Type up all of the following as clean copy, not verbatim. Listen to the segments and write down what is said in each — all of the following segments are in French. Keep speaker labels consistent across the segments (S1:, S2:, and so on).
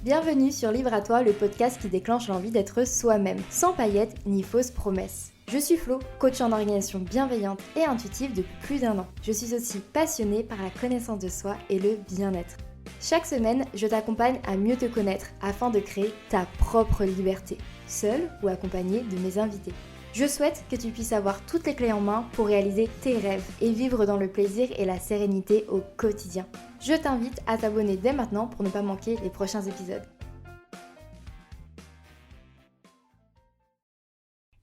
S1: Bienvenue sur Libre à toi, le podcast qui déclenche l'envie d'être soi-même, sans paillettes ni fausses promesses. Je suis Flo, coach en organisation bienveillante et intuitive depuis plus d'1 an. Je suis aussi passionnée par la connaissance de soi et le bien-être. Chaque semaine, je t'accompagne à mieux te connaître afin de créer ta propre liberté, seule ou accompagnée de mes invités. Je souhaite que tu puisses avoir toutes les clés en main pour réaliser tes rêves et vivre dans le plaisir et la sérénité au quotidien. Je t'invite à t'abonner dès maintenant pour ne pas manquer les prochains épisodes.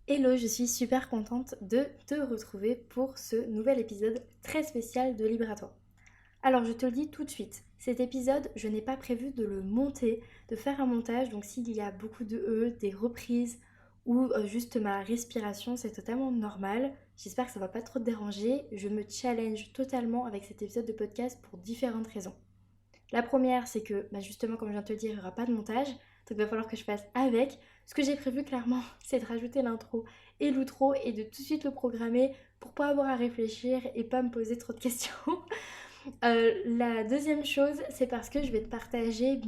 S1: Hello, je suis super contente de te retrouver pour ce nouvel épisode très spécial de Libre à toi. Alors je te le dis tout de suite, cet épisode, je n'ai pas prévu de le monter, de faire un montage, donc s'il y a beaucoup de des reprises ou juste ma respiration, c'est totalement normal. J'espère que ça va pas trop te déranger. Je me challenge totalement avec cet épisode de podcast pour différentes raisons. La première, c'est que justement, comme je viens de te le dire, il n'y aura pas de montage, donc il va falloir que je fasse avec. Ce que j'ai prévu clairement, c'est de rajouter l'intro et l'outro et de tout de suite le programmer pour pas avoir à réfléchir et pas me poser trop de questions. La deuxième chose, c'est parce que je vais te partager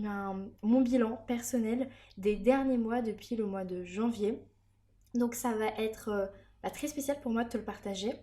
S1: mon bilan personnel des derniers mois depuis le mois de janvier. Donc ça va être très spécial pour moi de te le partager.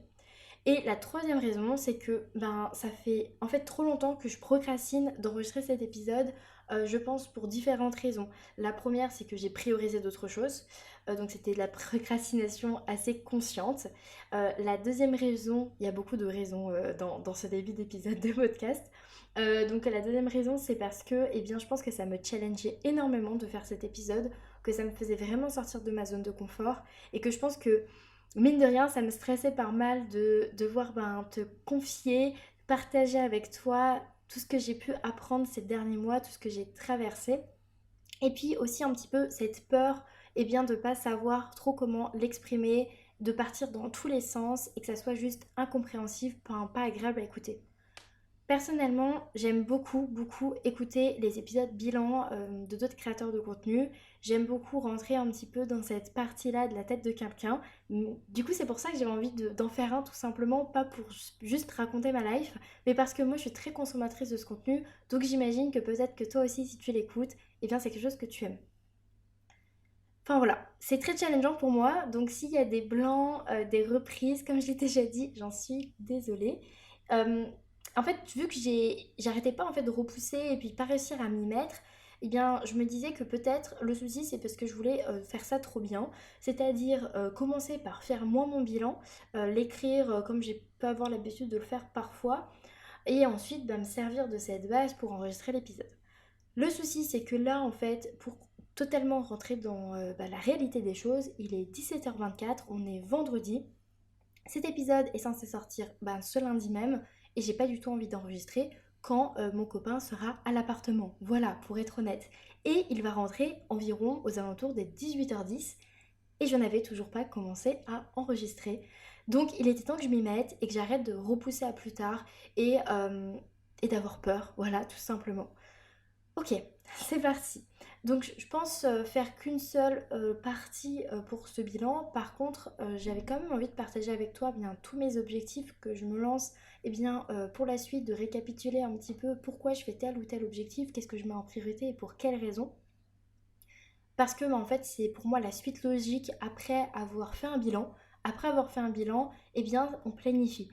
S1: Et la troisième raison, c'est que ça fait en fait trop longtemps que je procrastine d'enregistrer cet épisode, je pense pour différentes raisons. La première, c'est que j'ai priorisé d'autres choses, donc c'était de la procrastination assez consciente. La deuxième raison, il y a beaucoup de raisons dans ce début d'épisode de podcast. Donc la deuxième raison, c'est parce que je pense que ça me challengeait énormément de faire cet épisode, que ça me faisait vraiment sortir de ma zone de confort et que je pense que mine de rien, ça me stressait pas mal de devoir te confier, partager avec toi tout ce que j'ai pu apprendre ces derniers mois, tout ce que j'ai traversé. Et puis aussi un petit peu cette peur de pas savoir trop comment l'exprimer, de partir dans tous les sens et que ça soit juste incompréhensible, pas agréable à écouter. Personnellement, j'aime beaucoup écouter les épisodes bilan de d'autres créateurs de contenu. J'aime beaucoup rentrer un petit peu dans cette partie-là de la tête de quelqu'un. Du coup, c'est pour ça que j'ai envie d'en faire un tout simplement, pas pour juste raconter ma life, mais parce que moi, je suis très consommatrice de ce contenu. Donc j'imagine que peut-être que toi aussi, si tu l'écoutes, c'est quelque chose que tu aimes. Enfin voilà, c'est très challengeant pour moi. Donc s'il y a des blancs, des reprises, comme je l'ai déjà dit, j'en suis désolée. Euh, En fait, vu que j'arrêtais pas en fait de repousser et puis pas réussir à m'y mettre, je me disais que peut-être le souci c'est parce que je voulais faire ça trop bien, c'est-à-dire commencer par faire moi mon bilan, l'écrire comme j'ai pu avoir l'habitude de le faire parfois, et ensuite me servir de cette base pour enregistrer l'épisode. Le souci c'est que là en fait, pour totalement rentrer dans la réalité des choses, il est 17h24, on est vendredi. Cet épisode est censé sortir ce lundi même et j'ai pas du tout envie d'enregistrer quand mon copain sera à l'appartement. Voilà, pour être honnête. Et il va rentrer environ aux alentours des 18h10 et je n'avais toujours pas commencé à enregistrer. Donc il était temps que je m'y mette et que j'arrête de repousser à plus tard et d'avoir peur, voilà, tout simplement. Ok, c'est parti. Donc je pense faire qu'une seule partie pour ce bilan. Par contre, j'avais quand même envie de partager avec toi tous mes objectifs que je me lance pour la suite, de récapituler un petit peu pourquoi je fais tel ou tel objectif, qu'est-ce que je mets en priorité et pour quelles raisons. Parce que en fait, c'est pour moi la suite logique après avoir fait un bilan. Après avoir fait un bilan, on planifie.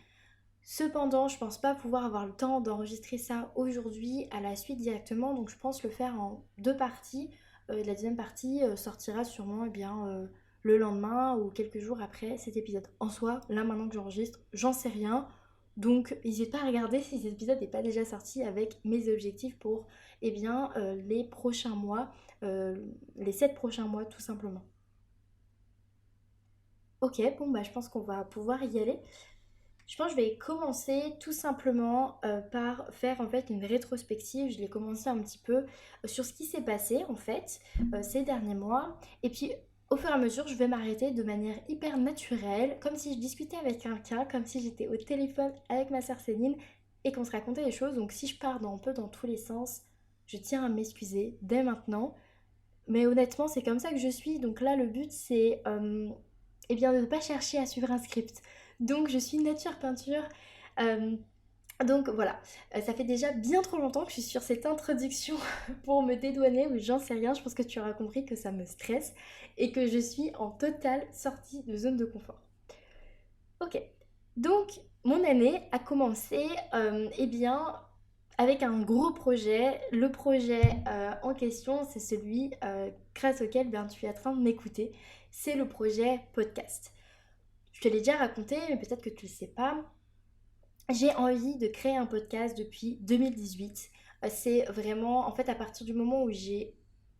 S1: Cependant, je pense pas pouvoir avoir le temps d'enregistrer ça aujourd'hui à la suite directement, donc je pense le faire en deux parties. La deuxième partie sortira sûrement le lendemain ou quelques jours après cet épisode. En soi, là maintenant que j'enregistre, j'en sais rien. Donc n'hésite pas à regarder si cet épisode n'est pas déjà sorti avec mes objectifs pour les prochains mois, les 7 prochains mois tout simplement. Ok, je pense qu'on va pouvoir y aller. Je pense que je vais commencer tout simplement par faire en fait une rétrospective. Je l'ai commencé un petit peu sur ce qui s'est passé en fait ces derniers mois. Et puis au fur et à mesure, je vais m'arrêter de manière hyper naturelle, comme si je discutais avec quelqu'un, comme si j'étais au téléphone avec ma sœur Céline et qu'on se racontait des choses. Donc si je pars un peu dans tous les sens, je tiens à m'excuser dès maintenant. Mais honnêtement, c'est comme ça que je suis. Donc là, le but, c'est de ne pas chercher à suivre un script. Donc je suis nature peinture. Euh, Donc voilà, ça fait déjà bien trop longtemps que je suis sur cette introduction pour me dédouaner, ou j'en sais rien, je pense que tu auras compris que ça me stresse et que je suis en totale sortie de zone de confort. Ok, donc mon année a commencé eh bien avec un gros projet. Le projet en question, c'est celui grâce auquel ben, tu es en train de m'écouter. C'est le projet podcast. Je te l'ai déjà raconté, mais peut-être que tu ne le sais pas. J'ai envie de créer un podcast depuis 2018. C'est vraiment, en fait, à partir du moment où j'ai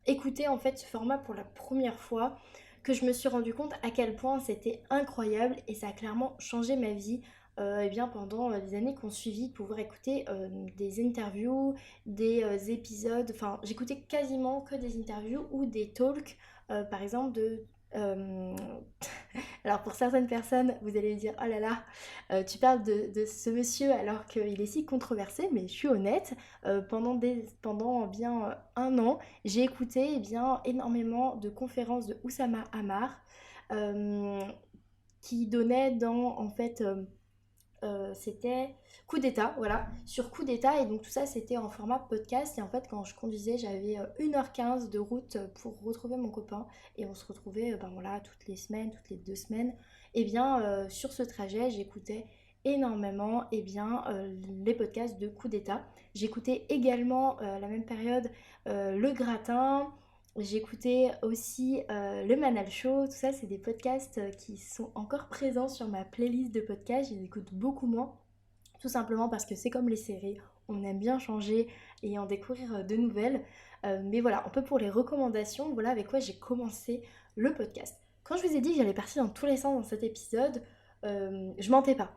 S1: écouté en fait ce format pour la première fois, que je me suis rendu compte à quel point c'était incroyable et ça a clairement changé ma vie. Eh bien pendant les années qu'on suivit, de pouvoir écouter des interviews, des épisodes, enfin j'écoutais quasiment que des interviews ou des talks, par exemple de euh, alors pour certaines personnes, vous allez dire, oh là là, tu parles de ce monsieur alors qu'il est si controversé, mais je suis honnête, pendant bien un an, j'ai écouté eh bien, énormément de conférences de Oussama Hamar, euh, qui donnait dans, en fait, c'était Coup d'État, voilà, sur Coup d'État. Et donc tout ça, c'était en format podcast. Et en fait, quand je conduisais, j'avais 1h15 de route pour retrouver mon copain. Et on se retrouvait, ben voilà, toutes les semaines, toutes les 2 semaines. Et bien, sur ce trajet, j'écoutais énormément les podcasts de Coup d'État. J'écoutais également à la même période Le Gratin. J'écoutais aussi le Manal Show, tout ça c'est des podcasts qui sont encore présents sur ma playlist de podcasts, je les écoute beaucoup moins, tout simplement parce que c'est comme les séries, on aime bien changer et en découvrir de nouvelles. Mais voilà, un peu pour les recommandations, voilà avec quoi j'ai commencé le podcast. Quand je vous ai dit que j'allais partir dans tous les sens dans cet épisode, je mentais pas.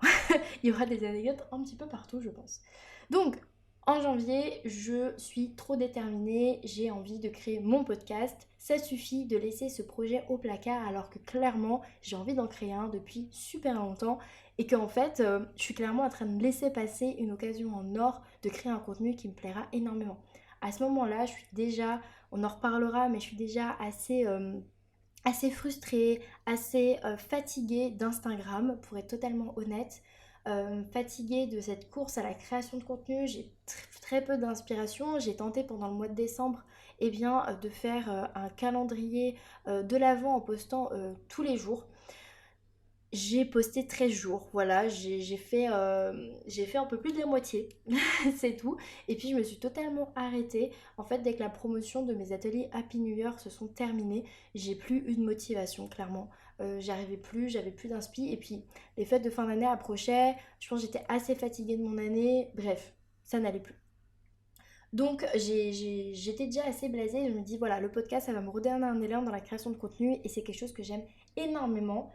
S1: Il y aura des anecdotes un petit peu partout, je pense. Donc, en janvier, je suis trop déterminée, j'ai envie de créer mon podcast. Ça suffit de laisser ce projet au placard alors que clairement, j'ai envie d'en créer un depuis super longtemps et qu'en fait, je suis clairement en train de laisser passer une occasion en or de créer un contenu qui me plaira énormément. À ce moment-là, je suis déjà, on en reparlera, mais je suis déjà assez frustrée, assez fatiguée d'Instagram, pour être totalement honnête. Fatiguée de cette course à la création de contenu, j'ai très peu d'inspiration. J'ai tenté pendant le mois de décembre de faire un calendrier de l'avant en postant tous les jours. J'ai posté 13 jours, voilà, j'ai fait un peu plus de la moitié, c'est tout. Et puis je me suis totalement arrêtée. En fait, dès que la promotion de mes ateliers Happy New Year se sont terminés, j'ai plus eu de motivation, clairement. J'arrivais plus, j'avais plus d'inspi. Et puis les fêtes de fin d'année approchaient, je pense que j'étais assez fatiguée de mon année. Bref, ça n'allait plus. Donc j'étais déjà assez blasée. Je me dis, voilà, le podcast, ça va me redonner un élan dans la création de contenu et c'est quelque chose que j'aime énormément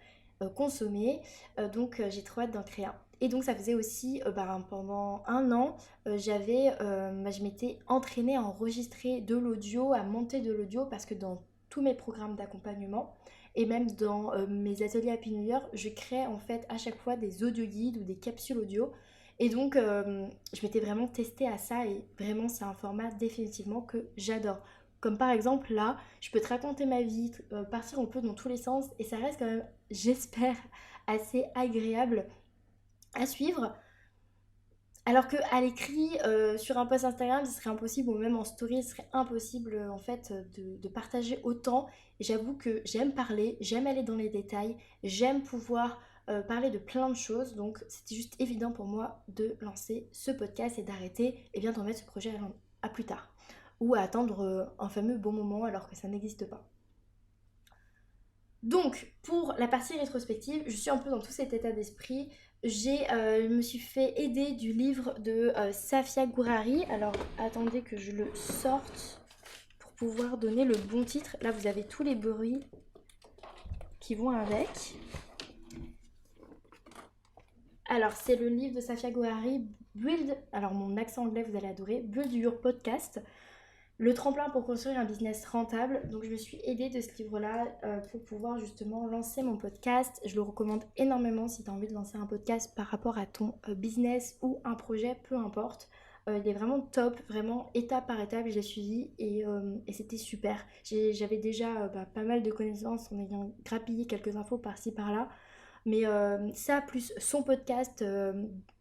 S1: consommer. J'ai trop hâte d'en créer un. Et donc ça faisait aussi, pendant un an, je m'étais entraînée à enregistrer de l'audio, à monter de l'audio parce que dans tous mes programmes d'accompagnement et même dans mes ateliers Happy New Year, je crée en fait à chaque fois des audio guides ou des capsules audio et donc, je m'étais vraiment testée à ça et vraiment, c'est un format définitivement que j'adore. Comme par exemple, là, je peux te raconter ma vie, partir un peu dans tous les sens et ça reste quand même, j'espère, assez agréable à suivre. Alors que à l'écrit, sur un post Instagram, ce serait impossible, ou même en story, ce serait impossible en fait de partager autant. Et j'avoue que j'aime parler, j'aime aller dans les détails, j'aime pouvoir parler de plein de choses. Donc c'était juste évident pour moi de lancer ce podcast et d'arrêter et bien d'en mettre ce projet à plus tard. Ou à attendre un fameux bon moment alors que ça n'existe pas. Donc, pour la partie rétrospective, je suis un peu dans tout cet état d'esprit. Je me suis fait aider du livre de Safia Gourari. Alors, attendez que je le sorte pour pouvoir donner le bon titre. Là, vous avez tous les bruits qui vont avec. Alors, c'est le livre de Safia Gourari, Build. Alors, mon accent anglais, vous allez adorer. Build Your Podcast. Le tremplin pour construire un business rentable. Donc je me suis aidée de ce livre-là pour pouvoir justement lancer mon podcast. Je le recommande énormément si tu as envie de lancer un podcast par rapport à ton business ou un projet, peu importe. Il est vraiment top, vraiment étape par étape, je l'ai suivi et c'était super. J'avais déjà pas mal de connaissances en ayant grappillé quelques infos par-ci par-là. Mais ça, plus son podcast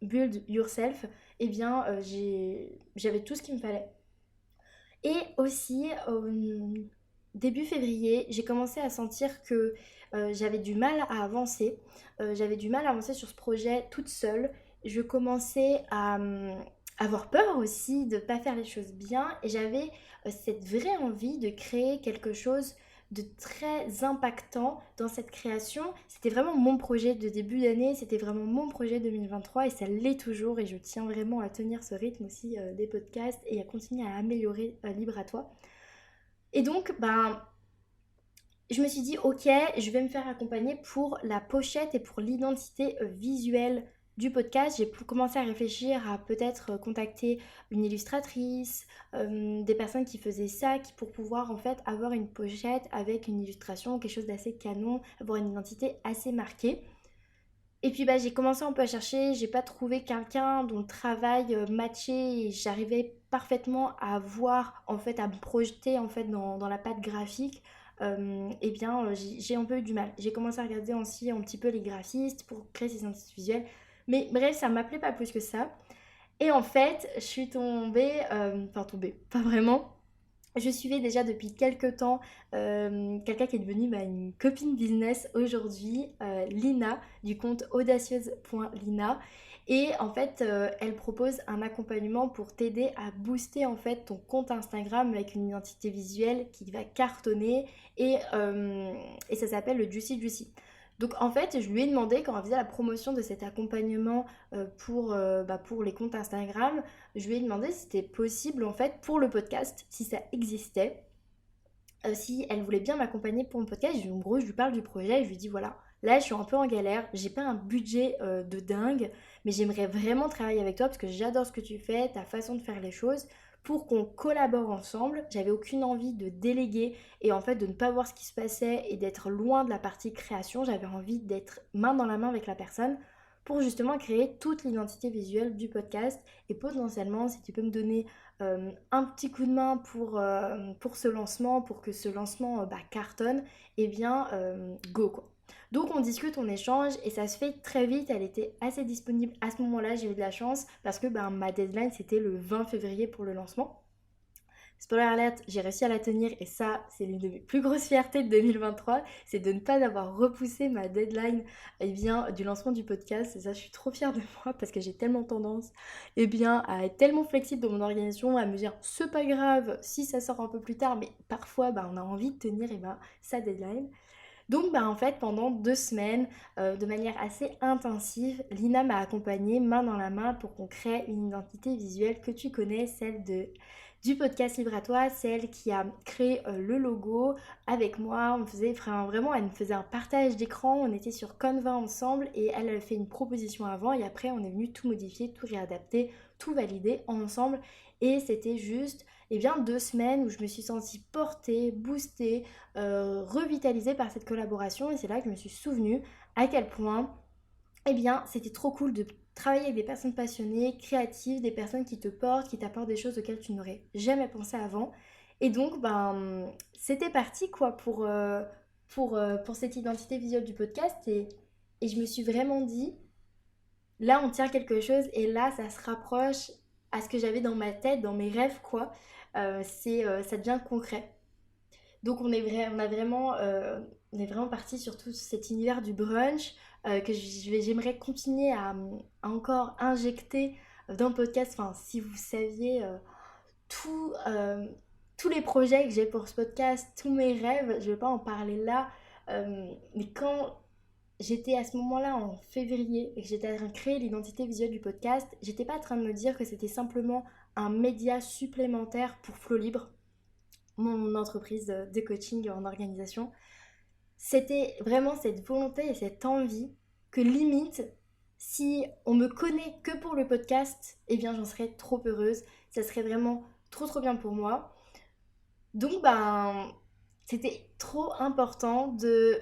S1: Build Yourself, eh bien j'avais tout ce qu'il me fallait. Et aussi, début février, j'ai commencé à sentir que j'avais du mal à avancer. J'avais du mal à avancer sur ce projet toute seule. Je commençais à avoir peur aussi de ne pas faire les choses bien. Et j'avais cette vraie envie de créer quelque chose de très impactant dans cette création. C'était vraiment mon projet de début d'année, c'était vraiment mon projet 2023 et ça l'est toujours et je tiens vraiment à tenir ce rythme aussi des podcasts et à continuer à améliorer Libre à toi. Et donc, je me suis dit, ok, je vais me faire accompagner pour la pochette et pour l'identité visuelle du podcast. J'ai commencé à réfléchir à peut-être contacter une illustratrice, des personnes qui faisaient ça, pour pouvoir en fait avoir une pochette avec une illustration, quelque chose d'assez canon, avoir une identité assez marquée. Et puis j'ai commencé un peu à chercher, j'ai pas trouvé quelqu'un dont le travail matchait et j'arrivais parfaitement à voir, en fait, à me projeter en fait dans la patte graphique. J'ai un peu eu du mal. J'ai commencé à regarder aussi un petit peu les graphistes pour créer ces identités visuelles. Mais bref, ça m'appelait pas plus que ça. Et en fait, je suis tombée, pas vraiment. Je suivais déjà depuis quelques temps quelqu'un qui est devenu une copine business aujourd'hui, Lina, du compte audacieuse.lina. Et en fait, elle propose un accompagnement pour t'aider à booster en fait ton compte Instagram avec une identité visuelle qui va cartonner et ça s'appelle le Juicy Juicy. Donc en fait, je lui ai demandé quand elle faisait la promotion de cet accompagnement pour les comptes Instagram, je lui ai demandé si c'était possible en fait pour le podcast, si ça existait, si elle voulait bien m'accompagner pour mon podcast. En gros, je lui parle du projet et je lui dis voilà, là je suis un peu en galère, j'ai pas un budget de dingue, mais j'aimerais vraiment travailler avec toi parce que j'adore ce que tu fais, ta façon de faire les choses, pour qu'on collabore ensemble. J'avais aucune envie de déléguer et en fait de ne pas voir ce qui se passait et d'être loin de la partie création. J'avais envie d'être main dans la main avec la personne pour justement créer toute l'identité visuelle du podcast. Et potentiellement, si tu peux me donner un petit coup de main pour ce lancement, pour que ce lancement cartonne, eh bien, go quoi. Donc on discute, on échange et ça se fait très vite. Elle était assez disponible à ce moment-là, j'ai eu de la chance parce que ma deadline c'était le 20 février pour le lancement. Spoiler alert, j'ai réussi à la tenir et ça, c'est l'une de mes plus grosses fiertés de 2023, c'est de ne pas avoir repoussé ma deadline du lancement du podcast. Et ça, je suis trop fière de moi parce que j'ai tellement tendance à être tellement flexible dans mon organisation, à me dire c'est pas grave si ça sort un peu plus tard, mais parfois on a envie de tenir sa deadline. Donc en fait pendant 2 semaines, de manière assez intensive, Lina m'a accompagnée main dans la main pour qu'on crée une identité visuelle que tu connais, celle du podcast Libre à toi, celle qui a créé le logo avec moi. On faisait vraiment, elle me faisait un partage d'écran, on était sur Canva ensemble et elle a fait une proposition avant et après on est venu tout modifier, tout réadapter, tout valider ensemble et c'était juste 2 semaines où je me suis sentie portée, boostée, revitalisée par cette collaboration et c'est là que je me suis souvenue à quel point c'était trop cool de travailler avec des personnes passionnées, créatives, des personnes qui te portent, qui t'apportent des choses auxquelles tu n'aurais jamais pensé avant. Et donc, c'était parti quoi pour cette identité visuelle du podcast et je me suis vraiment dit, là on tient quelque chose et là ça se rapproche à ce que j'avais dans ma tête, dans mes rêves quoi. Ça devient concret. Donc on est vraiment parti sur tout cet univers du brunch que j'aimerais continuer à encore injecter dans le podcast. Enfin, si vous saviez tout, tous les projets que j'ai pour ce podcast, tous mes rêves, je ne vais pas en parler là. Mais quand j'étais à ce moment-là en février et que j'étais en train de créer l'identité visuelle du podcast, j'étais pas en train de me dire que c'était simplement un média supplémentaire pour Flow Libre, mon entreprise de coaching en organisation. C'était vraiment cette volonté et cette envie que limite, si on me connaît que pour le podcast, j'en serais trop heureuse. Ça serait vraiment trop trop bien pour moi. Donc c'était trop important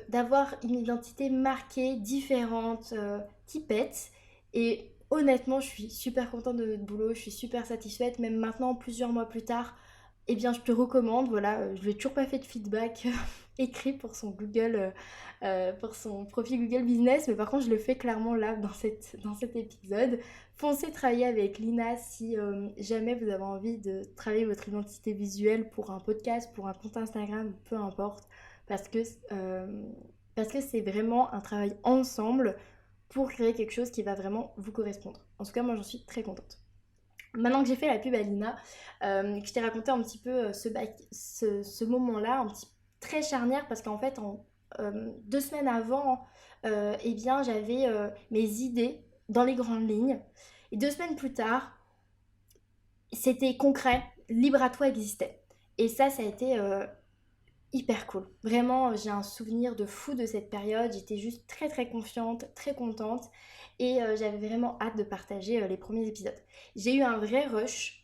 S1: d'avoir une identité marquée, différente, qui pète. Et honnêtement, je suis super contente de notre boulot, je suis super satisfaite. Même maintenant, plusieurs mois plus tard, je te recommande. Voilà, je n'ai toujours pas fait de feedback écrit pour son profil Google Business, mais par contre je le fais clairement là dans cet épisode. Foncez travailler avec Lina si jamais vous avez envie de travailler votre identité visuelle pour un podcast, pour un compte Instagram, peu importe, parce que euh, parce que c'est vraiment un travail ensemble pour créer quelque chose qui va vraiment vous correspondre. En tout cas, moi j'en suis très contente. Maintenant que j'ai fait la pub à Lina, que je t'ai raconté un petit peu ce moment-là, un petit très charnière, parce qu'en fait, 2 semaines avant, eh bien, j'avais mes idées dans les grandes lignes. Et 2 semaines plus tard, c'était concret, Libre à toi existait. Et ça a été hyper cool. Vraiment, j'ai un souvenir de fou de cette période. J'étais juste très très confiante, très contente et j'avais vraiment hâte de partager les premiers épisodes. J'ai eu un vrai rush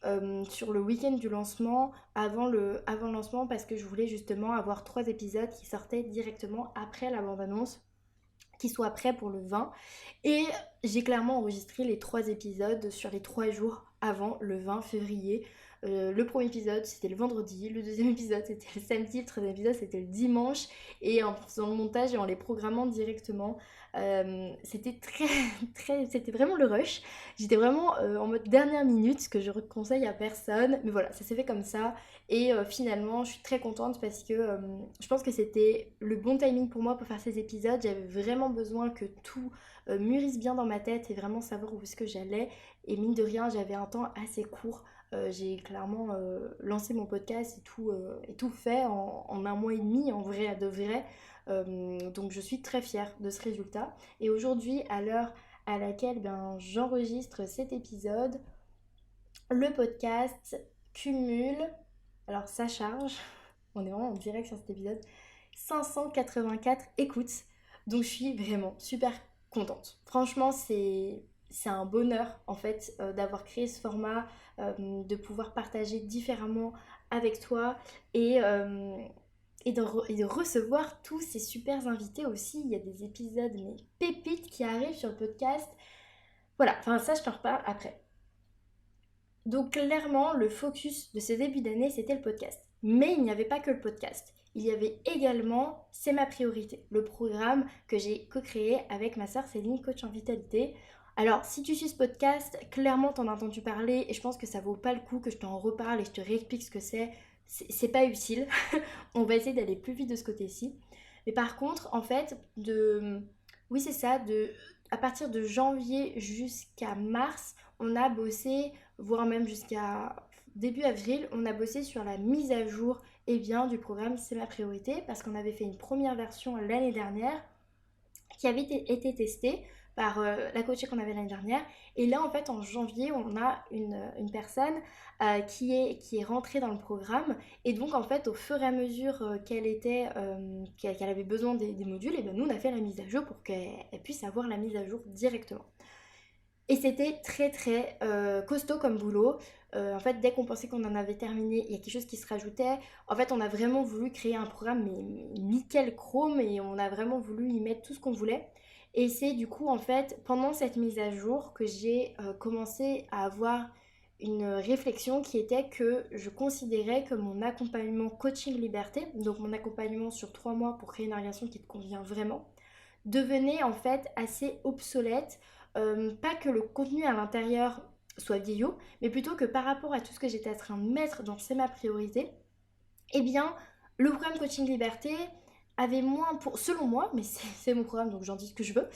S1: sur le week-end du lancement, avant le lancement, parce que je voulais justement avoir 3 épisodes qui sortaient directement après la bande-annonce, qui soient prêts pour le 20. Et j'ai clairement enregistré les 3 épisodes sur les 3 jours avant le 20 février. Le premier épisode c'était le vendredi, le deuxième épisode c'était le samedi, le troisième épisode c'était le dimanche. Et en faisant le montage et en les programmant directement, c'était c'était vraiment le rush. J'étais vraiment en mode dernière minute, ce que je conseille à personne. Mais voilà, ça s'est fait comme ça. Et finalement, je suis très contente parce que je pense que c'était le bon timing pour moi pour faire ces épisodes. J'avais vraiment besoin que tout mûrisse bien dans ma tête et vraiment savoir où est-ce que j'allais. Et mine de rien, j'avais un temps assez court. J'ai clairement lancé mon podcast et tout fait en 1 mois et demi, en vrai, à de vrai. Donc je suis très fière de ce résultat. Et aujourd'hui, à l'heure à laquelle j'enregistre cet épisode, le podcast cumule, alors ça charge, on est vraiment en direct sur cet épisode, 584 écoutes. Donc je suis vraiment super contente. Franchement, c'est un bonheur en fait d'avoir créé ce format, de pouvoir partager différemment avec toi et, et de recevoir tous ces super invités aussi. Il y a des épisodes, mais pépites qui arrivent sur le podcast. Voilà, enfin ça je t'en reparle après. Donc clairement, le focus de ce début d'année, c'était le podcast. Mais il n'y avait pas que le podcast. Il y avait également C'est ma priorité, le programme que j'ai co-créé avec ma sœur Céline, coach en vitalité. Alors, si tu suis ce podcast, clairement t'en as entendu parler et je pense que ça vaut pas le coup que je t'en reparle et je te réexplique ce que c'est. C'est pas utile. On va essayer d'aller plus vite de ce côté-ci. Mais par contre, en fait, oui, c'est ça, à partir de janvier jusqu'à mars, on a bossé, voire même jusqu'à début avril, on a bossé sur la mise à jour du programme C'est ma priorité parce qu'on avait fait une première version l'année dernière qui avait été testée par la coachée qu'on avait l'année dernière. Et là, en fait, en janvier, on a une personne qui est rentrée dans le programme. Et donc, en fait, au fur et à mesure qu'elle avait besoin des modules, et bien nous, on a fait la mise à jour pour qu'elle puisse avoir la mise à jour directement. Et c'était très très costaud comme boulot. En fait, dès qu'on pensait qu'on en avait terminé, il y a quelque chose qui se rajoutait. En fait, on a vraiment voulu créer un programme, mais nickel chrome, et on a vraiment voulu y mettre tout ce qu'on voulait. Et c'est du coup, en fait, pendant cette mise à jour que j'ai commencé à avoir une réflexion qui était que je considérais que mon accompagnement coaching liberté, donc mon accompagnement sur 3 mois pour créer une relation qui te convient vraiment, devenait en fait assez obsolète. Pas que le contenu à l'intérieur soit vieillot, mais plutôt que par rapport à tout ce que j'étais en train de mettre dans C'est ma priorité, eh bien, le programme Coaching Liberté avait moins, selon moi, mais c'est mon programme donc j'en dis ce que je veux,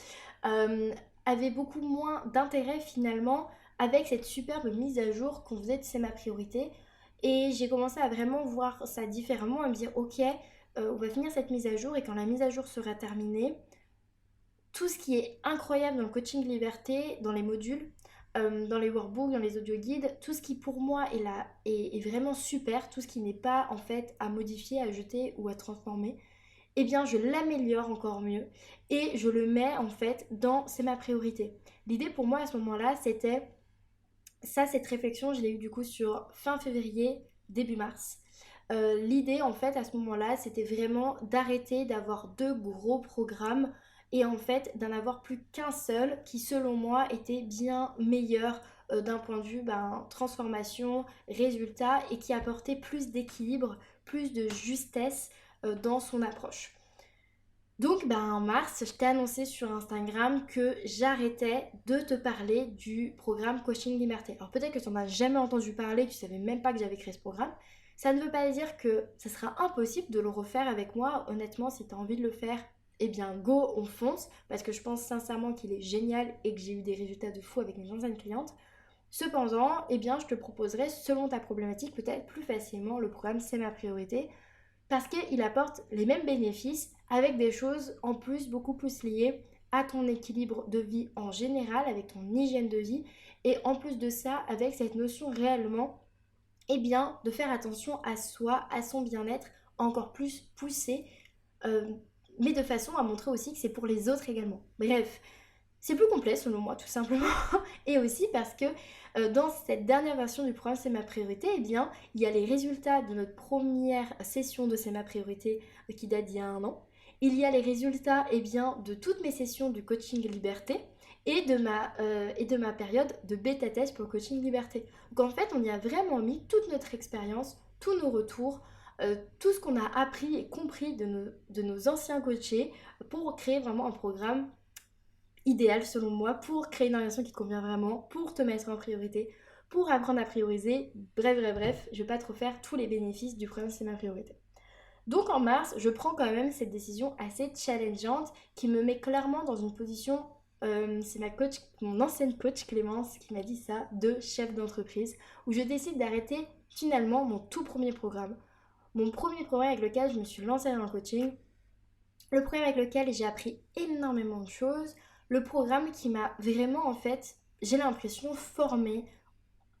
S1: euh, avait beaucoup moins d'intérêt finalement avec cette superbe mise à jour qu'on faisait de C'est ma priorité. Et j'ai commencé à vraiment voir ça différemment, à me dire ok, on va finir cette mise à jour et quand la mise à jour sera terminée, tout ce qui est incroyable dans le coaching liberté, dans les modules, dans les workbooks, dans les audio guides, tout ce qui pour moi est vraiment super, tout ce qui n'est pas en fait à modifier, à jeter ou à transformer, eh bien je l'améliore encore mieux et je le mets en fait dans c'est ma priorité. L'idée pour moi à ce moment-là, c'était ça, cette réflexion, je l'ai eue du coup sur fin février, début mars. L'idée en fait à ce moment-là, c'était vraiment d'arrêter d'avoir 2 gros programmes et en fait d'en avoir plus qu'un seul qui selon moi était bien meilleur d'un point de vue transformation, résultat et qui apportait plus d'équilibre, plus de justesse dans son approche. Donc en mars, je t'ai annoncé sur Instagram que j'arrêtais de te parler du programme Coaching Liberté. Alors peut-être que tu n'en as jamais entendu parler, que tu savais même pas que j'avais créé ce programme. Ça ne veut pas dire que ça sera impossible de le refaire avec moi. Honnêtement, si tu as envie de le faire, eh bien go, on fonce. Parce que je pense sincèrement qu'il est génial et que j'ai eu des résultats de fou avec mes anciennes clientes. Cependant, eh bien, je te proposerai, selon ta problématique, peut-être plus facilement le programme C'est ma priorité parce qu'il apporte les mêmes bénéfices avec des choses en plus beaucoup plus liées à ton équilibre de vie en général, avec ton hygiène de vie et en plus de ça avec cette notion réellement de faire attention à soi, à son bien-être encore plus poussé, euh, mais de façon à montrer aussi que c'est pour les autres également. Bref, c'est plus complet selon moi tout simplement et aussi parce que dans cette dernière version du programme C'est ma priorité, il y a les résultats de notre première session de C'est ma priorité qui date d'il y a 1 an. Il y a les résultats de toutes mes sessions du coaching liberté et de ma période de bêta test pour le coaching liberté. Donc en fait, on y a vraiment mis toute notre expérience, tous nos retours, tout ce qu'on a appris et compris de nos anciens coachés pour créer vraiment un programme idéal selon moi pour créer une orientation qui te convient vraiment, pour te mettre en priorité, pour apprendre à prioriser. Bref, je vais pas te refaire tous les bénéfices du programme C'est ma priorité. Donc en mars, je prends quand même cette décision assez challengeante qui me met clairement dans une position, c'est mon ancienne coach Clémence qui m'a dit ça, de chef d'entreprise, où je décide d'arrêter finalement mon tout premier programme. Mon premier programme avec lequel je me suis lancée dans le coaching, le programme avec lequel j'ai appris énormément de choses, le programme qui m'a vraiment en fait, j'ai l'impression, formée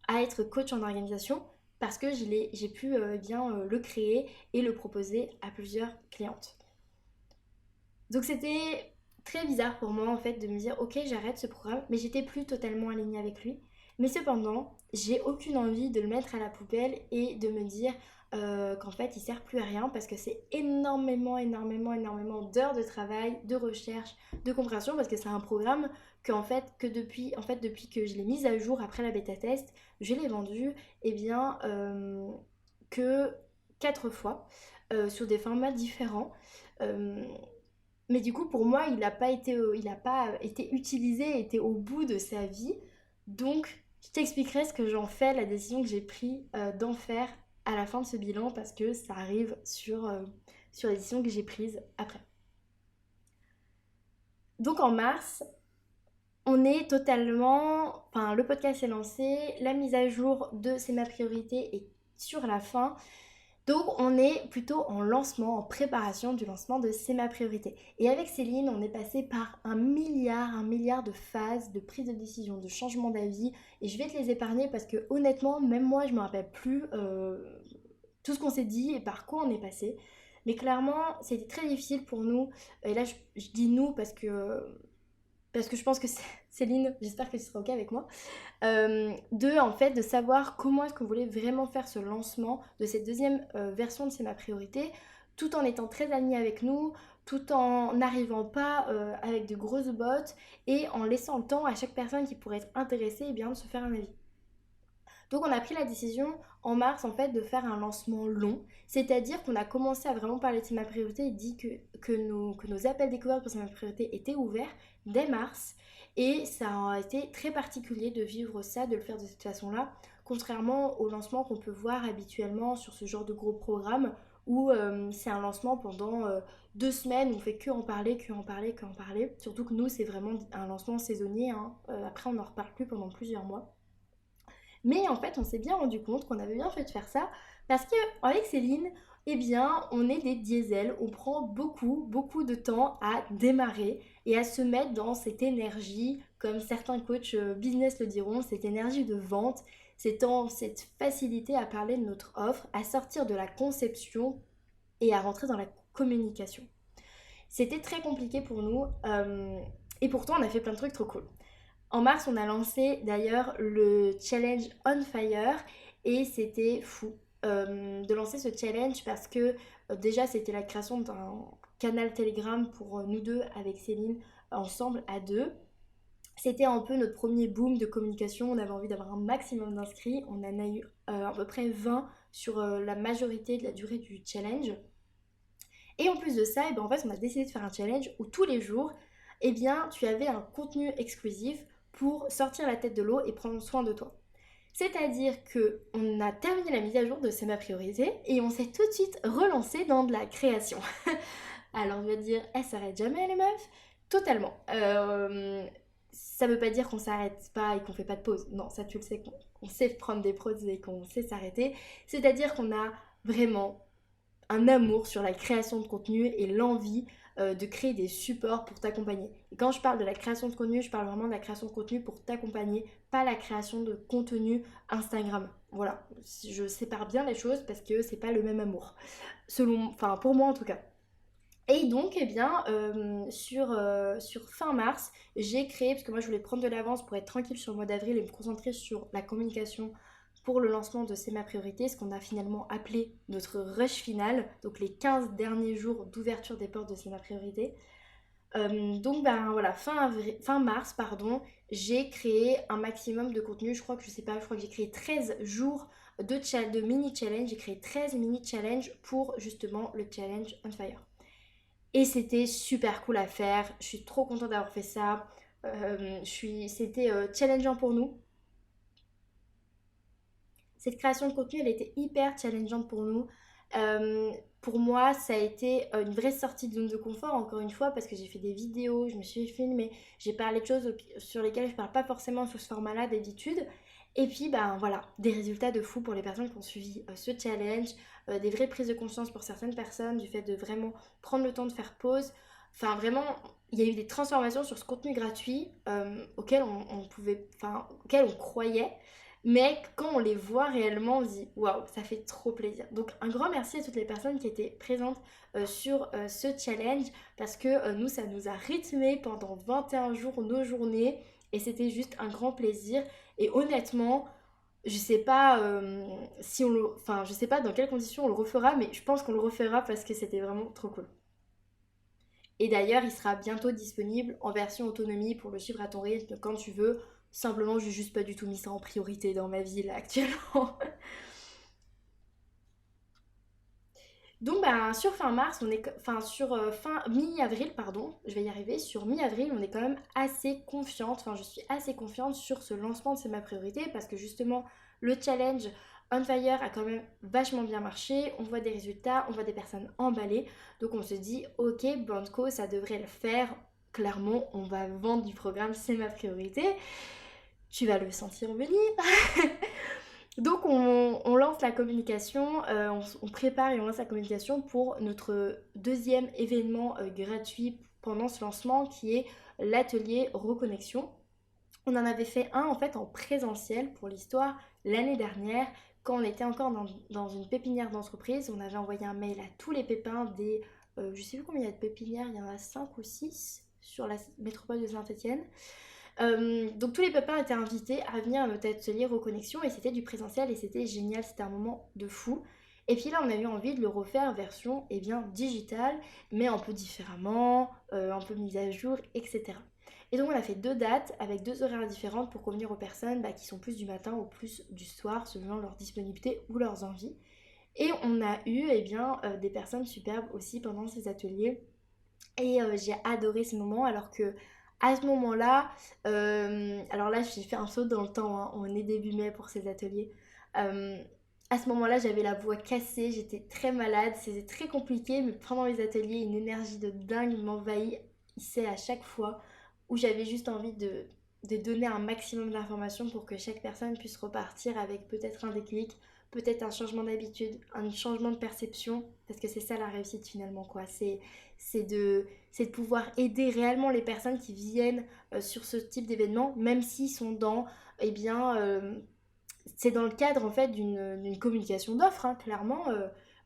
S1: à être coach en organisation parce que j'ai pu le créer et le proposer à plusieurs clientes. Donc c'était très bizarre pour moi en fait de me dire ok j'arrête ce programme, mais j'étais plus totalement alignée avec lui. Mais cependant, j'ai aucune envie de le mettre à la poubelle et de me dire qu'en fait il sert plus à rien parce que c'est énormément d'heures de travail, de recherche, de compréhension parce que c'est un programme depuis que je l'ai mis à jour après la bêta test, je l'ai vendu que 4 fois sur des formats différents. Euh, mais du coup, pour moi, il n'a pas été utilisé, été au bout de sa vie. Donc, je t'expliquerai ce que j'en fais, la décision que j'ai prise d'en faire à la fin de ce bilan, parce que ça arrive sur les décisions que j'ai prises après. Donc en mars, on est totalement... Enfin, le podcast est lancé, la mise à jour de C'est ma priorité est sur la fin. Donc on est plutôt en lancement, en préparation du lancement de C'est ma priorité. Et avec Céline, on est passé par un milliard de phases de prise de décision, de changement d'avis. Et je vais te les épargner parce que honnêtement, même moi, je ne me rappelle plus tout ce qu'on s'est dit et par quoi on est passé. Mais clairement, c'était très difficile pour nous. Et là, je dis nous parce que je pense que Céline, j'espère que tu seras ok avec moi, de savoir comment est-ce qu'on voulait vraiment faire ce lancement de cette deuxième version de C'est ma priorité, tout en étant très aligné avec nous, tout en n'arrivant pas avec de grosses bottes et en laissant le temps à chaque personne qui pourrait être intéressée de se faire un avis. Donc on a pris la décision en mars en fait de faire un lancement long, c'est-à-dire qu'on a commencé à vraiment parler de C'est ma priorité et dit que nos appels découvertes pour C'est ma priorité étaient ouverts dès mars et ça a été très particulier de vivre ça, de le faire de cette façon-là, contrairement au lancement qu'on peut voir habituellement sur ce genre de gros programme où c'est un lancement pendant 2 semaines, on fait que en parler, surtout que nous c'est vraiment un lancement saisonnier, hein. Après on n'en reparle plus pendant plusieurs mois. Mais en fait, on s'est bien rendu compte qu'on avait bien fait de faire ça parce qu'avec Céline, on est des diesels. On prend beaucoup de temps à démarrer et à se mettre dans cette énergie, comme certains coachs business le diront, cette énergie de vente, cette facilité à parler de notre offre, à sortir de la conception et à rentrer dans la communication. C'était très compliqué pour nous et pourtant on a fait plein de trucs trop cool. En mars, on a lancé d'ailleurs le challenge On Fire et c'était fou de lancer ce challenge parce que déjà c'était la création d'un canal Telegram pour nous deux avec Céline ensemble à deux. C'était un peu notre premier boom de communication, on avait envie d'avoir un maximum d'inscrits, on en a eu à peu près 20 sur la majorité de la durée du challenge. Et en plus de ça, et ben en fait, on a décidé de faire un challenge où tous les jours, eh bien, tu avais un contenu exclusif pour sortir la tête de l'eau et prendre soin de toi. C'est-à-dire que on a terminé la mise à jour de C'est ma priorité et on s'est tout de suite relancé dans de la création. Alors je vais te dire, elle s'arrête jamais les meufs. Totalement. Ça veut pas dire qu'on s'arrête pas et qu'on fait pas de pause. Non, ça tu le sais, qu'on sait prendre des pauses et qu'on sait s'arrêter. C'est-à-dire qu'on a vraiment un amour sur la création de contenu et l'envie de créer des supports pour t'accompagner. Et quand je parle de la création de contenu, je parle vraiment de la création de contenu pour t'accompagner, pas la création de contenu Instagram. Voilà, je sépare bien les choses parce que c'est pas le même amour. Selon, enfin pour moi en tout cas. Et donc, eh bien, sur fin mars, j'ai créé, parce que moi je voulais prendre de l'avance pour être tranquille sur le mois d'avril et me concentrer sur la communication pour le lancement de C'est ma priorité, ce qu'on a finalement appelé notre rush final, donc les 15 derniers jours d'ouverture des portes de C'est ma priorité. Donc ben voilà, fin mars, pardon, j'ai créé un maximum de contenu. Je crois que je sais pas, je crois que j'ai créé 13 jours de mini challenge. J'ai créé 13 mini challenge pour justement le challenge On Fire. Et c'était super cool à faire. Je suis trop contente d'avoir fait ça. C'était challengeant pour nous. Cette création de contenu, elle était hyper challengeante pour nous. Euh, pour moi, ça a été une vraie sortie de zone de confort, encore une fois, parce que j'ai fait des vidéos, je me suis filmée, j'ai parlé de choses sur lesquelles je ne parle pas forcément sous ce format-là d'habitude. Et puis, ben voilà, des résultats de fou pour les personnes qui ont suivi ce challenge, des vraies prises de conscience pour certaines personnes, du fait de vraiment prendre le temps de faire pause. Enfin, vraiment, il y a eu des transformations sur ce contenu gratuit auquel auquel on croyait. Mais quand on les voit réellement, on se dit waouh, ça fait trop plaisir. Donc un grand merci à toutes les personnes qui étaient présentes sur ce challenge parce que nous, ça nous a rythmé pendant 21 jours nos journées et c'était juste un grand plaisir. Et honnêtement, je sais pas si on le, enfin, je sais pas dans quelles conditions on le refera, mais je pense qu'on le refera parce que c'était vraiment trop cool. Et d'ailleurs, il sera bientôt disponible en version autonomie pour le suivre à ton rythme quand tu veux. Simplement, j'ai juste pas du tout mis ça en priorité dans ma vie là actuellement. Donc bah, sur fin mars, on est enfin sur fin mi-avril pardon, je vais y arriver, sur mi-avril, on est quand même assez confiante, enfin je suis assez confiante sur ce lancement de C'est ma priorité parce que justement le challenge On Fire a quand même vachement bien marché, on voit des résultats, on voit des personnes emballées, donc on se dit ok Banco ça devrait le faire, clairement on va vendre du programme C'est ma priorité, tu vas le sentir venir. Donc on lance la communication, on prépare et on lance la communication pour notre deuxième événement gratuit pendant ce lancement qui est l'atelier Reconnexion. On en avait fait un en fait en présentiel pour l'histoire l'année dernière quand on était encore dans une pépinière d'entreprise. On avait envoyé un mail à tous les pépins des... je sais plus combien il y a de pépinières, il y en a 5 ou 6 sur la métropole de Saint-Étienne. Donc tous les pépins étaient invités à venir à notre atelier Reconnexion et c'était du présentiel et c'était génial, c'était un moment de fou. Et puis là on a eu envie de le refaire version digitale, mais un peu différemment, un peu mise à jour, etc. Et donc on a fait 2 dates avec 2 horaires différentes pour convenir aux personnes qui sont plus du matin ou plus du soir selon leur disponibilité ou leurs envies. Et on a eu des personnes superbes aussi pendant ces ateliers et j'ai adoré ce moment alors que à ce moment-là, alors là j'ai fait un saut dans le temps, hein, on est début mai pour ces ateliers. Euh, à ce moment-là j'avais la voix cassée, j'étais très malade, c'était très compliqué, mais pendant les ateliers une énergie de dingue m'envahissait à chaque fois où j'avais juste envie de donner un maximum d'informations pour que chaque personne puisse repartir avec peut-être un déclic, peut-être un changement d'habitude, un changement de perception, parce que c'est ça la réussite finalement quoi, c'est de pouvoir aider réellement les personnes qui viennent sur ce type d'événement, même s'ils sont dans, eh bien, c'est dans le cadre en fait d'une communication d'offres, hein, clairement.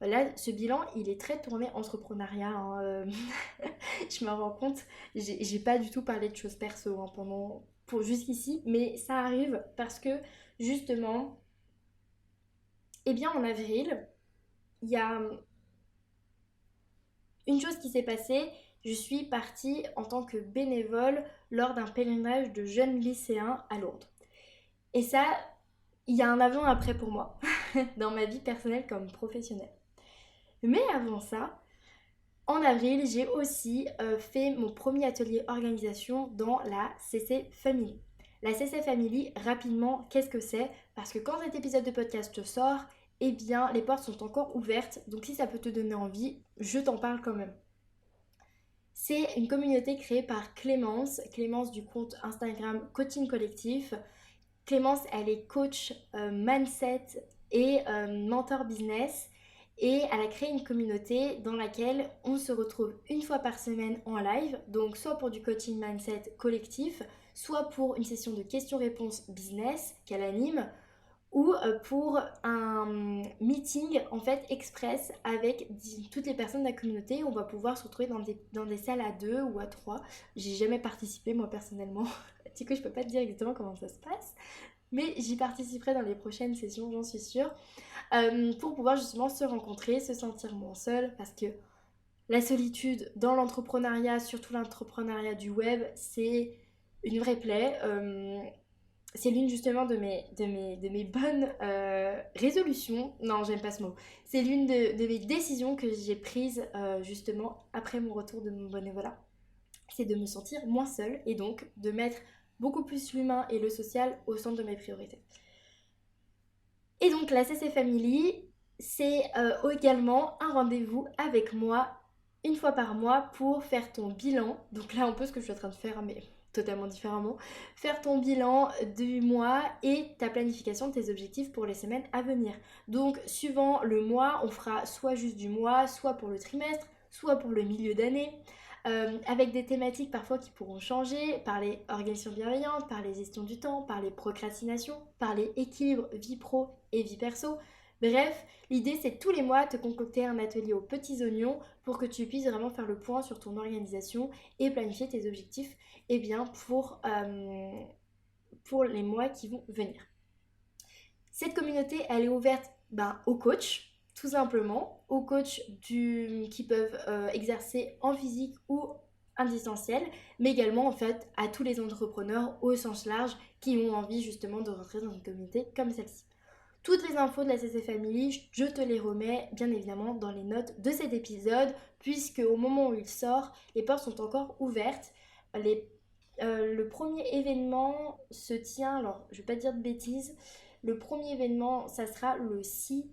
S1: Là, ce bilan, il est très tourné entrepreneuriat, hein, je me rends compte, j'ai pas du tout parlé de choses perso hein, pour jusqu'ici, mais ça arrive parce que justement, eh bien en avril, il y a une chose qui s'est passée, je suis partie en tant que bénévole lors d'un pèlerinage de jeunes lycéens à Lourdes. Et ça, il y a un avant-après pour moi, dans ma vie personnelle comme professionnelle. Mais avant ça, En avril, j'ai aussi fait mon premier atelier organisation dans la CC Family. La CC Family, rapidement, qu'est-ce que c'est? Parce que quand cet épisode de podcast sort, eh bien, les portes sont encore ouvertes. Donc si ça peut te donner envie, je t'en parle quand même. C'est une communauté créée par Clémence, Clémence du compte Instagram Coaching Collectif. Clémence, elle est coach mindset et mentor business et elle a créé une communauté dans laquelle on se retrouve une fois par semaine en live, donc soit pour du coaching mindset collectif, soit pour une session de questions-réponses business qu'elle anime, ou pour un meeting en fait express avec toutes les personnes de la communauté. On va pouvoir se retrouver dans des salles à 2 ou à 3. J'ai jamais participé moi personnellement, du coup je peux pas te dire exactement comment ça se passe, mais j'y participerai dans les prochaines sessions, j'en suis sûre, pour pouvoir justement se rencontrer, se sentir moins seul, parce que la solitude dans l'entrepreneuriat, surtout l'entrepreneuriat du web, c'est une vraie plaie. C'est l'une justement de mes bonnes résolutions. Non, j'aime pas ce mot. C'est l'une de mes décisions que j'ai prises justement après mon retour de mon bénévolat. C'est de me sentir moins seule et donc de mettre beaucoup plus l'humain et le social au centre de mes priorités. Et donc la CC Family, c'est également un rendez-vous avec moi une fois par mois pour faire ton bilan. Donc là un peu ce que je suis en train de faire mais totalement différemment. Faire ton bilan du mois et ta planification de tes objectifs pour les semaines à venir. Donc suivant le mois, on fera soit juste du mois, soit pour le trimestre, soit pour le milieu d'année. Avec des thématiques parfois qui pourront changer, parler organisation bienveillante, parler gestion du temps, parler procrastination, parler équilibre vie pro et vie perso. Bref, l'idée c'est tous les mois te concocter un atelier aux petits oignons pour que tu puisses vraiment faire le point sur ton organisation et planifier tes objectifs bien, pour les mois qui vont venir. Cette communauté, elle est ouverte aux coachs, tout simplement, aux coachs qui peuvent exercer en physique ou en distanciel, mais également en fait à tous les entrepreneurs au sens large qui ont envie justement de rentrer dans une communauté comme celle-ci. Toutes les infos de la CC Family, je te les remets bien évidemment dans les notes de cet épisode, puisque au moment où il sort, les portes sont encore ouvertes. Le premier événement se tient, alors je vais pas dire de bêtises, le premier événement, ça sera le 6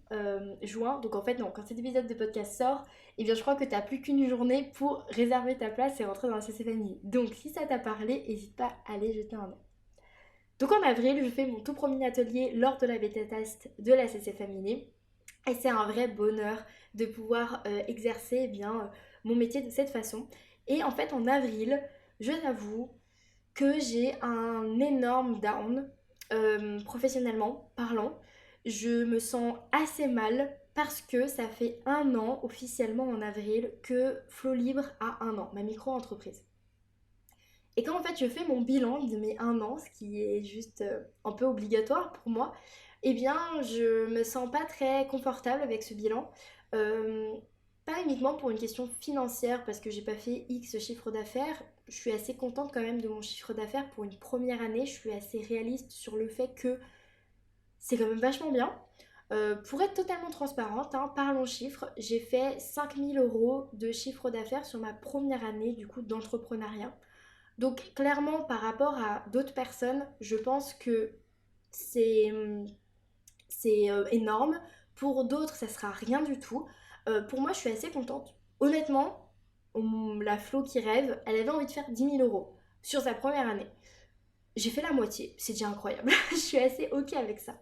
S1: juin. Donc en fait, non, quand cet épisode de podcast sort, eh bien je crois que tu n'as plus qu'une journée pour réserver ta place et rentrer dans la CC Family. Donc si ça t'a parlé, n'hésite pas à aller jeter un œil. Donc en avril, je fais mon tout premier atelier lors de la bêta test de la CC Family. Et c'est un vrai bonheur de pouvoir exercer mon métier de cette façon. Et en fait, en avril, je t'avoue que j'ai un énorme down professionnellement parlant. Je me sens assez mal parce que ça fait 1 an officiellement en avril que Flow Libre a 1 an, ma micro-entreprise. Et quand en fait je fais mon bilan de mes 1 an, ce qui est juste un peu obligatoire pour moi, eh bien je me sens pas très confortable avec ce bilan. Euh, Pas uniquement pour une question financière parce que j'ai pas fait X chiffre d'affaires. Je suis assez contente quand même de mon chiffre d'affaires pour une première année. Je suis assez réaliste sur le fait que c'est quand même vachement bien. Pour être totalement transparente, hein, parlons chiffres, j'ai fait 5 000 € de chiffre d'affaires sur ma première année du coup d'entrepreneuriat. Donc clairement par rapport à d'autres personnes, je pense que c'est énorme. Pour d'autres, ça sera rien du tout. Pour moi, je suis assez contente. Honnêtement, la Flo qui rêve, elle avait envie de faire 10 000 € sur sa première année. J'ai fait la moitié, c'est déjà incroyable. Je suis assez ok avec ça.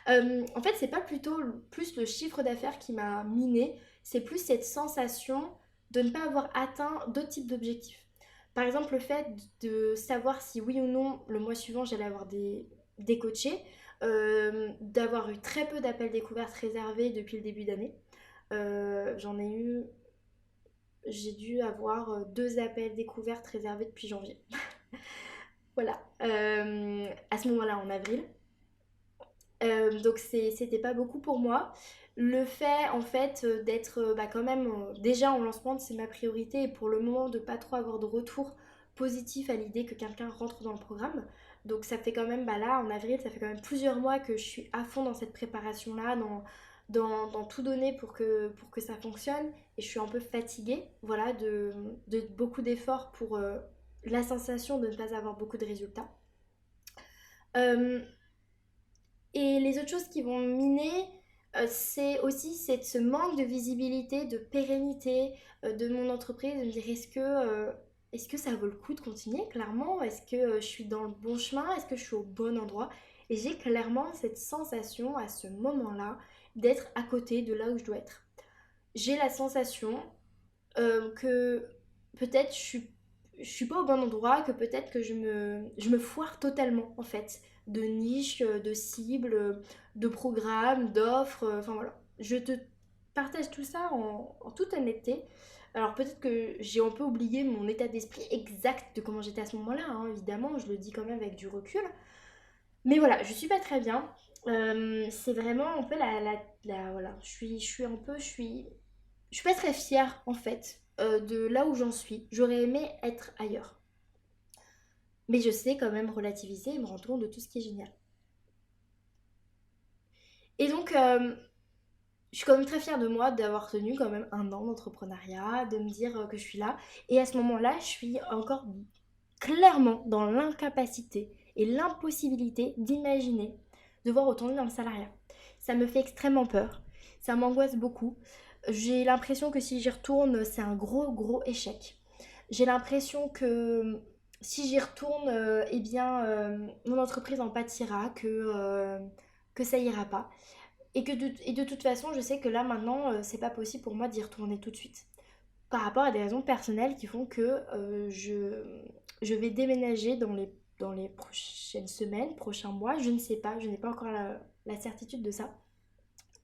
S1: En fait, c'est pas plutôt plus le chiffre d'affaires qui m'a miné, c'est plus cette sensation de ne pas avoir atteint d'autres types d'objectifs. Par exemple, le fait de savoir si oui ou non le mois suivant j'allais avoir des coachés, d'avoir eu très peu d'appels découvertes réservés depuis le début d'année. J'ai dû avoir 2 appels découvertes réservés depuis janvier. Voilà, à ce moment-là en avril. Donc c'était pas beaucoup pour moi. Le fait en fait d'être quand même déjà en lancement, c'est ma priorité et pour le moment de pas trop avoir de retour positif à l'idée que quelqu'un rentre dans le programme. Donc ça fait quand même là en avril, ça fait quand même plusieurs mois que je suis à fond dans cette préparation là, dans tout donner pour que ça fonctionne et je suis un peu fatiguée, voilà, de beaucoup d'efforts pour la sensation de ne pas avoir beaucoup de résultats. Euh, et les autres choses qui vont miner, c'est aussi ce manque de visibilité, de pérennité de mon entreprise, de me dire est-ce que ça vaut le coup de continuer clairement? Est-ce que je suis dans le bon chemin? Est-ce que je suis au bon endroit? Et j'ai clairement cette sensation à ce moment-là d'être à côté de là où je dois être. J'ai la sensation que peut-être je suis pas au bon endroit, que peut-être que je me foire totalement en fait, de niches, de cibles, de programmes, d'offres, enfin voilà. Je te partage tout ça en toute honnêteté. Alors peut-être que j'ai un peu oublié mon état d'esprit exact de comment j'étais à ce moment-là, hein, évidemment, je le dis quand même avec du recul. Mais voilà, je suis pas très bien. C'est vraiment un peu voilà, je suis un peu, je suis pas très fière en fait de là où j'en suis. J'aurais aimé être ailleurs. Mais je sais quand même relativiser et me rendre compte de tout ce qui est génial. Et donc, je suis quand même très fière de moi d'avoir tenu quand même un an d'entrepreneuriat, de me dire que je suis là. Et à ce moment-là, je suis encore clairement dans l'incapacité et l'impossibilité d'imaginer devoir retourner dans le salariat. Ça me fait extrêmement peur. Ça m'angoisse beaucoup. J'ai l'impression que si j'y retourne, c'est un gros échec. J'ai l'impression que si j'y retourne, eh bien, mon entreprise en pâtira, que ça ira pas. Et de toute façon, je sais que là maintenant, c'est pas possible pour moi d'y retourner tout de suite. Par rapport à des raisons personnelles qui font que je vais déménager dans les prochaines semaines, prochains mois. Je ne sais pas, je n'ai pas encore la certitude de ça.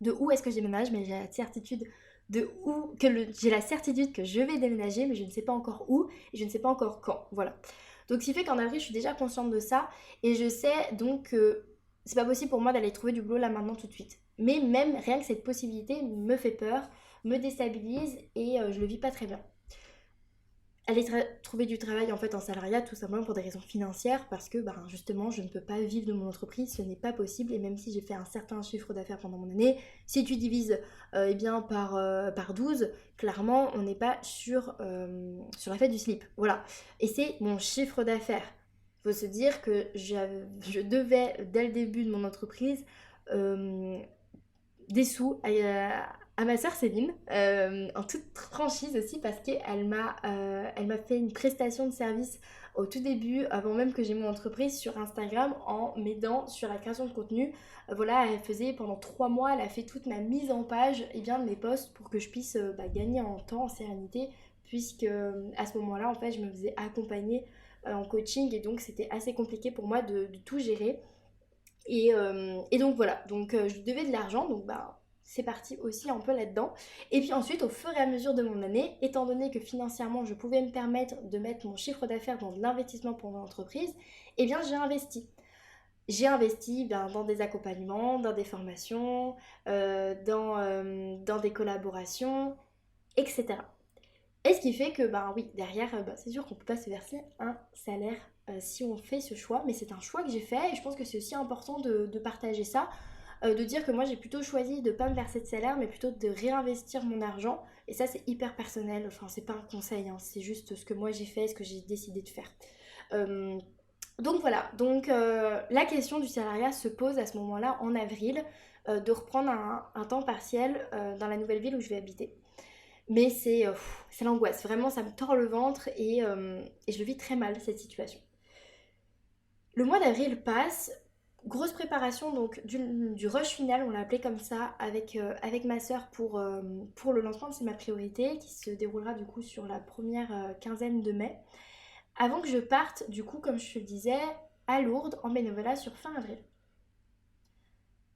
S1: De où est-ce que je déménage, mais j'ai la certitude j'ai la certitude que je vais déménager, mais je ne sais pas encore où et je ne sais pas encore quand. Voilà. Donc, ce qui fait qu'en avril, je suis déjà consciente de ça et je sais donc que c'est pas possible pour moi d'aller trouver du boulot là maintenant tout de suite. Mais même rien que cette possibilité me fait peur, me déstabilise et je le vis pas très bien. Aller trouver du travail en fait en salariat tout simplement pour des raisons financières parce que justement je ne peux pas vivre de mon entreprise, ce n'est pas possible et même si j'ai fait un certain chiffre d'affaires pendant mon année, si tu divises eh bien par 12, clairement on n'est pas sur la fête du slip, voilà. Et c'est mon chiffre d'affaires. Il faut se dire que je devais dès le début de mon entreprise euh, des sous à ma sœur Céline, en toute franchise aussi, parce elle m'a fait une prestation de service au tout début, avant même que j'ai mon entreprise sur Instagram, en m'aidant sur la création de contenu. Voilà, elle faisait pendant 3 mois, elle a fait toute ma mise en page et bien, de mes posts pour que je puisse gagner en temps, en sérénité, puisque à ce moment-là, en fait, je me faisais accompagner en coaching et donc c'était assez compliqué pour moi de tout gérer. Et donc voilà, donc je devais de l'argent, donc c'est parti aussi un peu là-dedans. Et puis ensuite, au fur et à mesure de mon année, étant donné que financièrement je pouvais me permettre de mettre mon chiffre d'affaires dans de l'investissement pour mon entreprise, eh bien j'ai investi. J'ai investi dans des accompagnements, dans des formations, dans des collaborations, etc. Et ce qui fait que, oui, derrière, c'est sûr qu'on ne peut pas se verser un salaire si on fait ce choix, mais c'est un choix que j'ai fait et je pense que c'est aussi important de partager ça, de dire que moi j'ai plutôt choisi de ne pas me verser de salaire, mais plutôt de réinvestir mon argent. Et ça, c'est hyper personnel, enfin, c'est pas un conseil, hein, c'est juste ce que moi j'ai fait, ce que j'ai décidé de faire. Euh, donc voilà, donc la question du salariat se pose à ce moment-là, en avril, de reprendre un temps partiel dans la nouvelle ville où je vais habiter. Mais c'est l'angoisse, vraiment ça me tord le ventre et je le vis très mal cette situation. Le mois d'avril passe, grosse préparation donc du rush final, on l'a appelé comme ça, avec ma sœur pour le lancement de C'est ma priorité qui se déroulera du coup sur la première quinzaine de mai. Avant que je parte, du coup, comme je te le disais, à Lourdes en bénévolat sur fin avril.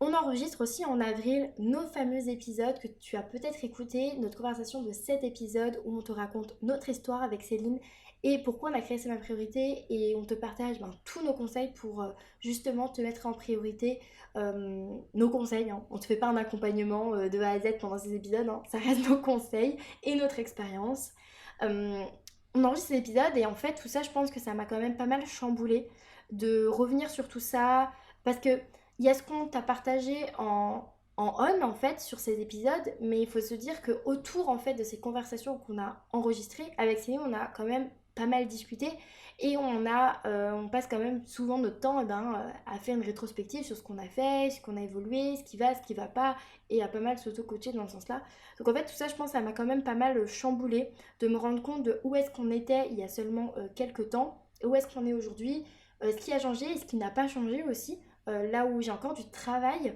S1: On enregistre aussi en avril nos fameux épisodes que tu as peut-être écouté, notre conversation de 7 épisodes où on te raconte notre histoire avec Céline et pourquoi on a créé C'est ma priorité et on te partage tous nos conseils pour justement te mettre en priorité. Nos conseils, hein. On ne te fait pas un accompagnement de A à Z pendant ces épisodes, hein. Ça reste nos conseils et notre expérience. Euh, on enregistre ces épisodes et en fait tout ça je pense que ça m'a quand même pas mal chamboulé de revenir sur tout ça parce que il y a ce qu'on t'a partagé en on en fait sur ces épisodes, mais il faut se dire que autour en fait de ces conversations qu'on a enregistrées avec Céline, on a quand même pas mal discuté et on passe quand même souvent notre temps à faire une rétrospective sur ce qu'on a fait, ce qu'on a évolué, ce qui va pas et à pas mal s'auto-coacher dans ce sens-là. Donc en fait tout ça je pense ça m'a quand même pas mal chamboulé de me rendre compte de où est-ce qu'on était il y a seulement quelques temps, où est-ce qu'on est aujourd'hui, ce qui a changé et ce qui n'a pas changé aussi, là où j'ai encore du travail.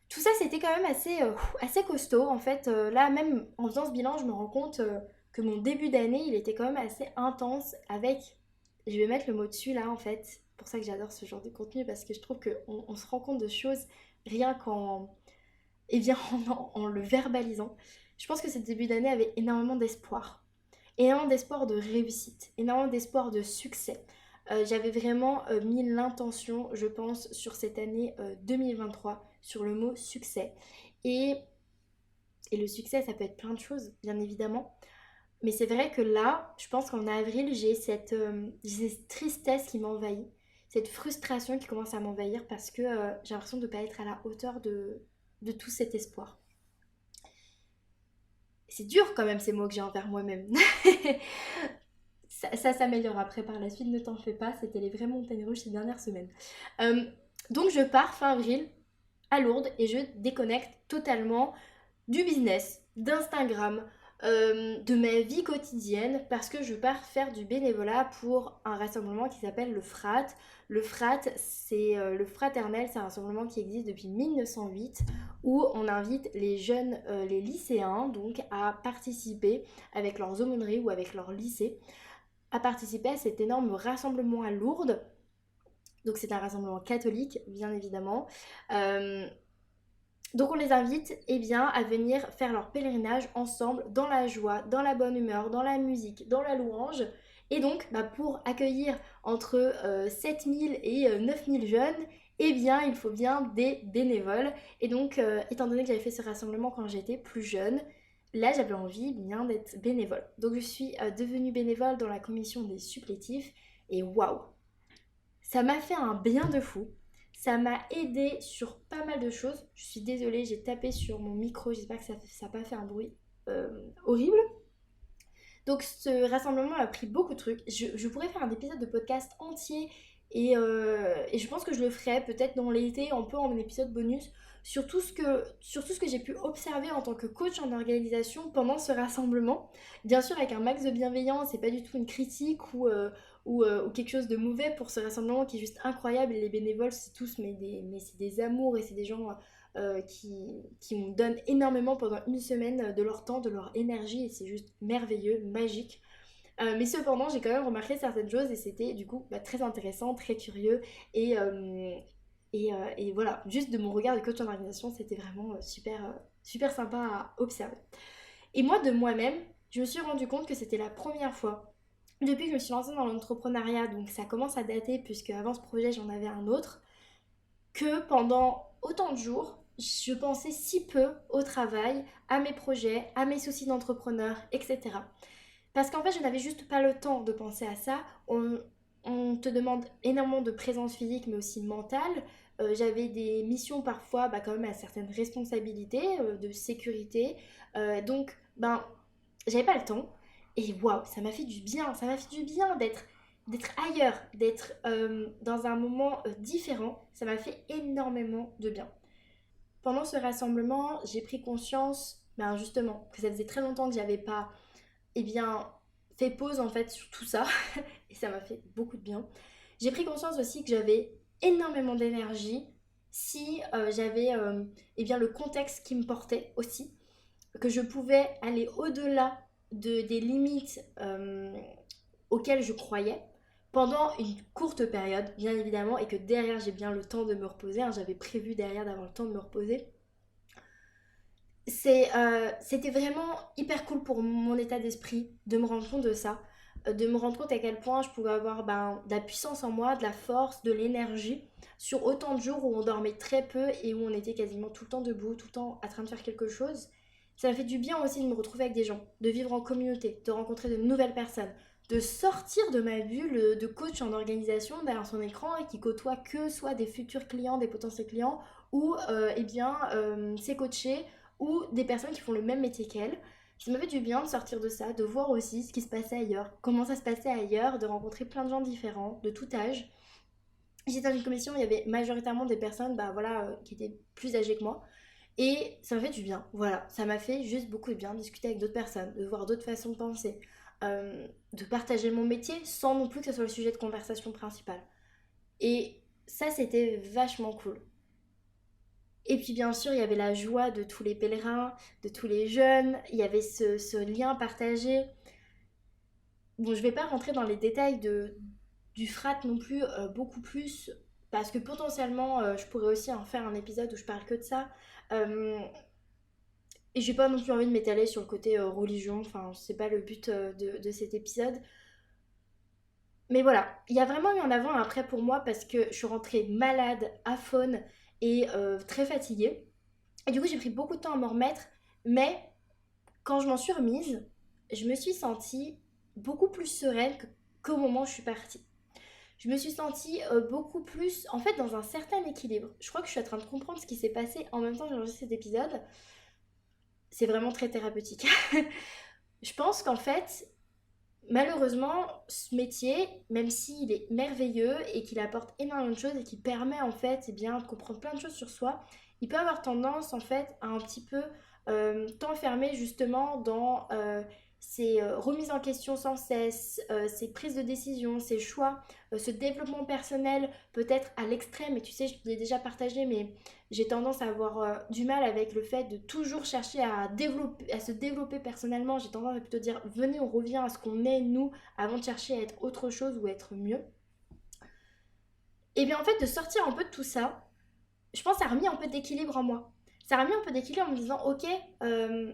S1: Tout ça, c'était quand même assez costaud. En fait, là, même en faisant ce bilan, je me rends compte que mon début d'année, il était quand même assez intense avec... Je vais mettre le mot dessus, là, en fait. C'est pour ça que j'adore ce genre de contenu, parce que je trouve qu'on se rend compte de choses rien qu'en... Eh bien, en le verbalisant. Je pense que ce début d'année avait énormément d'espoir. Énormément d'espoir de réussite. Énormément d'espoir de succès. J'avais vraiment mis l'intention, je pense, sur cette année 2023, sur le mot succès. Et, et le succès, ça peut être plein de choses, bien évidemment. Mais c'est vrai que là, je pense qu'en avril, j'ai cette tristesse qui m'envahit, cette frustration qui commence à m'envahir parce que j'ai l'impression de ne pas être à la hauteur de tout cet espoir. C'est dur quand même ces mots que j'ai envers moi-même. Ça s'améliore après par la suite, ne t'en fais pas, c'était les vraies montagnes russes ces dernières semaines. Euh, donc je pars fin avril à Lourdes et je déconnecte totalement du business, d'Instagram, de ma vie quotidienne parce que je pars faire du bénévolat pour un rassemblement qui s'appelle le FRAT. Le FRAT, c'est le fraternel, c'est un rassemblement qui existe depuis 1908 où on invite les jeunes, les lycéens donc à participer avec leurs aumôneries ou avec leur lycée à participer à cet énorme rassemblement à Lourdes. Donc c'est un rassemblement catholique, bien évidemment. Euh, donc on les invite à venir faire leur pèlerinage ensemble dans la joie, dans la bonne humeur, dans la musique, dans la louange. Et donc pour accueillir entre 7000 et 9000 jeunes, il faut bien des bénévoles. Et donc étant donné que j'avais fait ce rassemblement quand j'étais plus jeune, là j'avais envie bien d'être bénévole. Donc je suis devenue bénévole dans la commission des supplétifs et waouh, ça m'a fait un bien de fou. Ça m'a aidé sur pas mal de choses. Je suis désolée, j'ai tapé sur mon micro, j'espère que ça n'a pas fait un bruit horrible. Donc ce rassemblement a pris beaucoup de trucs. Je pourrais faire un épisode de podcast entier et je pense que je le ferai peut-être dans l'été, un peu en épisode bonus, sur tout ce que j'ai pu observer en tant que coach en organisation pendant ce rassemblement. Bien sûr avec un max de bienveillance, c'est pas du tout une critique ou quelque chose de mauvais pour ce rassemblement qui est juste incroyable. Et les bénévoles, c'est tous mais c'est des amours et c'est des gens qui me donnent énormément pendant une semaine de leur temps, de leur énergie et c'est juste merveilleux, magique. Mais cependant, j'ai quand même remarqué certaines choses et c'était du coup très intéressant, très curieux et voilà, juste de mon regard de coach en organisation, c'était vraiment super sympa à observer. Et moi, de moi-même, je me suis rendu compte que c'était la première fois depuis que je me suis lancée dans l'entrepreneuriat, donc ça commence à dater puisque avant ce projet j'en avais un autre, que pendant autant de jours, je pensais si peu au travail, à mes projets, à mes soucis d'entrepreneur, etc. Parce qu'en fait, je n'avais juste pas le temps de penser à ça. On te demande énormément de présence physique, mais aussi mentale. J'avais des missions parfois, quand même à certaines responsabilités de sécurité. Donc, j'avais pas le temps. Et waouh, ça m'a fait du bien. Ça m'a fait du bien d'être ailleurs, d'être dans un moment différent. Ça m'a fait énormément de bien. Pendant ce rassemblement, j'ai pris conscience, justement, que ça faisait très longtemps que j'avais pas eh bien, fait pause en fait sur tout ça et ça m'a fait beaucoup de bien. J'ai pris conscience aussi que j'avais énormément d'énergie si j'avais le contexte qui me portait aussi, que je pouvais aller au-delà des limites auxquelles je croyais pendant une courte période, bien évidemment, et que derrière j'ai bien le temps de me reposer, hein. J'avais prévu derrière d'avoir le temps de me reposer. C'était vraiment hyper cool pour mon état d'esprit de me rendre compte de ça, de me rendre compte à quel point je pouvais avoir de la puissance en moi, de la force, de l'énergie sur autant de jours où on dormait très peu et où on était quasiment tout le temps debout, tout le temps à train de faire quelque chose. Ça m'a fait du bien aussi de me retrouver avec des gens, de vivre en communauté, de rencontrer de nouvelles personnes, de sortir de ma bulle de coach en organisation derrière son écran et qui côtoie que soit des futurs clients, des potentiels clients ou ses coachés ou des personnes qui font le même métier qu'elle. Ça m'a fait du bien de sortir de ça, de voir aussi ce qui se passait ailleurs, comment ça se passait ailleurs, de rencontrer plein de gens différents, de tout âge. J'étais dans une commission où il y avait majoritairement des personnes qui étaient plus âgées que moi. Et ça m'a fait du bien, voilà. Ça m'a fait juste beaucoup de bien de discuter avec d'autres personnes, de voir d'autres façons de penser, de partager mon métier sans non plus que ce soit le sujet de conversation principal. Et ça, c'était vachement cool. Et puis bien sûr, il y avait la joie de tous les pèlerins, de tous les jeunes, il y avait ce lien partagé. Bon, je vais pas rentrer dans les détails du frat non plus, beaucoup plus, parce que potentiellement, je pourrais aussi en faire un épisode où je parle que de ça. Euh, et j'ai pas non plus envie de m'étaler sur le côté religion, enfin, c'est pas le but de cet épisode. Mais voilà, il y a vraiment eu un avant et un après pour moi parce que je suis rentrée malade, aphone et très fatiguée. Et du coup, j'ai pris beaucoup de temps à m'en remettre, mais quand je m'en suis remise, je me suis sentie beaucoup plus sereine qu'au moment où je suis partie. Je me suis sentie beaucoup plus, en fait, dans un certain équilibre. Je crois que je suis en train de comprendre ce qui s'est passé en même temps que j'ai enregistré cet épisode. C'est vraiment très thérapeutique. Je pense qu'en fait, malheureusement, ce métier, même s'il est merveilleux et qu'il apporte énormément de choses et qui permet en fait de comprendre plein de choses sur soi, il peut avoir tendance en fait à un petit peu t'enfermer justement dans ces remises en question sans cesse, ces prises de décision, ces choix, ce développement personnel peut-être à l'extrême. Et tu sais, je te l'ai déjà partagé, mais j'ai tendance à avoir du mal avec le fait de toujours chercher à se développer personnellement. J'ai tendance à plutôt dire venez, on revient à ce qu'on est nous avant de chercher à être autre chose ou être mieux. Et bien en fait, de sortir un peu de tout ça, je pense que ça a remis un peu d'équilibre en moi. Ça a remis un peu d'équilibre en me disant ok, euh,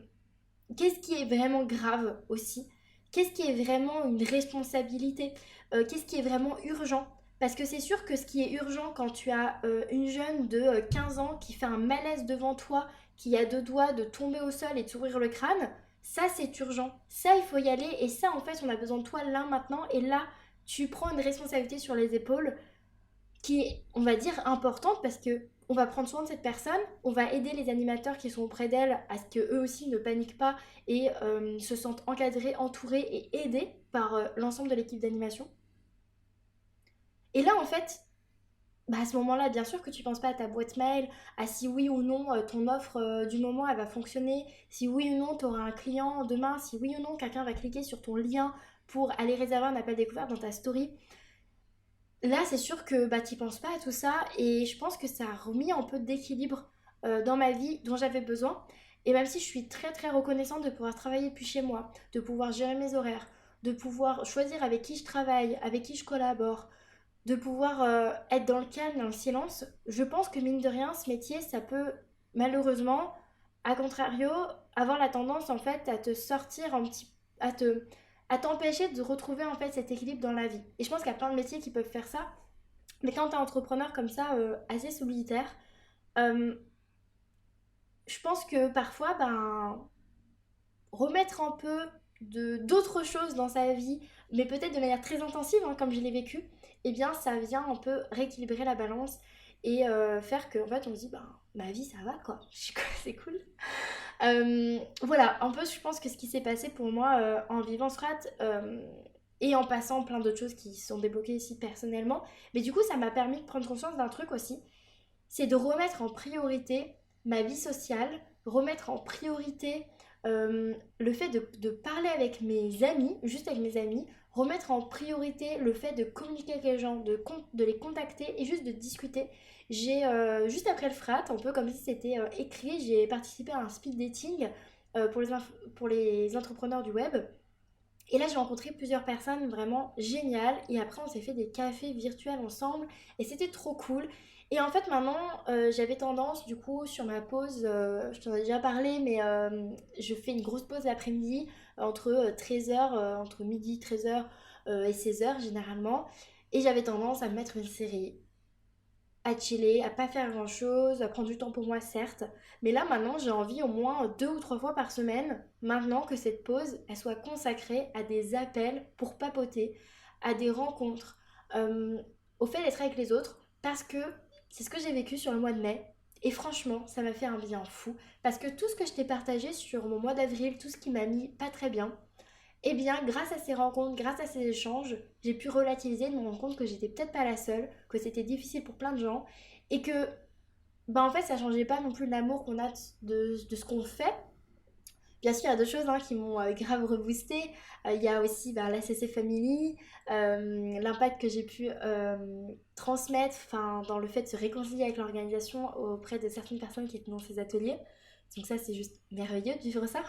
S1: qu'est-ce qui est vraiment grave aussi? Qu'est-ce qui est vraiment une responsabilité? Qu'est-ce qui est vraiment urgent? Parce que c'est sûr que ce qui est urgent quand tu as une jeune de 15 ans qui fait un malaise devant toi, qui a deux doigts de tomber au sol et de s'ouvrir le crâne, ça c'est urgent. Ça il faut y aller et ça en fait on a besoin de toi là maintenant et là tu prends une responsabilité sur les épaules qui est, on va dire, importante parce que on va prendre soin de cette personne, on va aider les animateurs qui sont auprès d'elle à ce qu'eux aussi ne paniquent pas et se sentent encadrés, entourés et aidés par l'ensemble de l'équipe d'animation. Et là, en fait, à ce moment-là, bien sûr que tu ne penses pas à ta boîte mail, à si oui ou non ton offre du moment elle va fonctionner, si oui ou non tu auras un client demain, si oui ou non quelqu'un va cliquer sur ton lien pour aller réserver un appel découvert dans ta story. Là, c'est sûr que tu penses pas à tout ça et je pense que ça a remis un peu d'équilibre dans ma vie dont j'avais besoin. Et même si je suis très très reconnaissante de pouvoir travailler depuis chez moi, de pouvoir gérer mes horaires, de pouvoir choisir avec qui je travaille, avec qui je collabore, de pouvoir être dans le calme, dans le silence, je pense que mine de rien, ce métier, ça peut malheureusement, à contrario, avoir la tendance en fait à te sortir un petit, à t'empêcher de retrouver en fait cet équilibre dans la vie. Et je pense qu'il y a plein de métiers qui peuvent faire ça, mais quand t'es entrepreneur comme ça, assez solitaire, euh, je pense que parfois, remettre un peu d'autres choses dans sa vie, mais peut-être de manière très intensive, hein, comme je l'ai vécu, eh bien ça vient un peu rééquilibrer la balance et faire que en fait on se dit ma vie ça va quoi, c'est cool. Voilà, un peu je pense que ce qui s'est passé pour moi en vivant ce rat et en passant plein d'autres choses qui se sont débloquées ici personnellement, mais du coup ça m'a permis de prendre conscience d'un truc aussi, c'est de remettre en priorité ma vie sociale, remettre en priorité le fait de parler avec mes amis, juste avec mes amis, remettre en priorité le fait de communiquer avec les gens, de les contacter et juste de discuter. J'ai, juste après le frat, un peu comme si c'était écrit, j'ai participé à un speed dating pour les entrepreneurs du web. Et là, j'ai rencontré plusieurs personnes vraiment géniales. Et après, on s'est fait des cafés virtuels ensemble. Et c'était trop cool. Et en fait, maintenant, j'avais tendance, du coup, sur ma pause, je t'en ai déjà parlé, mais je fais une grosse pause l'après-midi, entre 13h, entre midi, 13h et 16h généralement. Et j'avais tendance à me mettre une série, à chiller, à pas faire grand chose, à prendre du temps pour moi certes, mais là maintenant j'ai envie au moins 2 ou 3 fois par semaine, maintenant que cette pause elle soit consacrée à des appels pour papoter, à des rencontres, au fait d'être avec les autres, parce que c'est ce que j'ai vécu sur le mois de mai. Et franchement, ça m'a fait un bien fou. Parce que tout ce que je t'ai partagé sur mon mois d'avril, tout ce qui m'a mis pas très bien, eh bien, grâce à ces rencontres, grâce à ces échanges, j'ai pu relativiser, me rendre compte que j'étais peut-être pas la seule, que c'était difficile pour plein de gens, et que, en fait, ça changeait pas non plus l'amour qu'on a de ce qu'on fait. Bien sûr, il y a d'autres choses qui m'ont grave reboosté. Il y a aussi la CC Family, l'impact que j'ai pu transmettre dans le fait de se réconcilier avec l'organisation auprès de certaines personnes qui étaient dans ces ateliers. Donc ça, c'est juste merveilleux de vivre ça.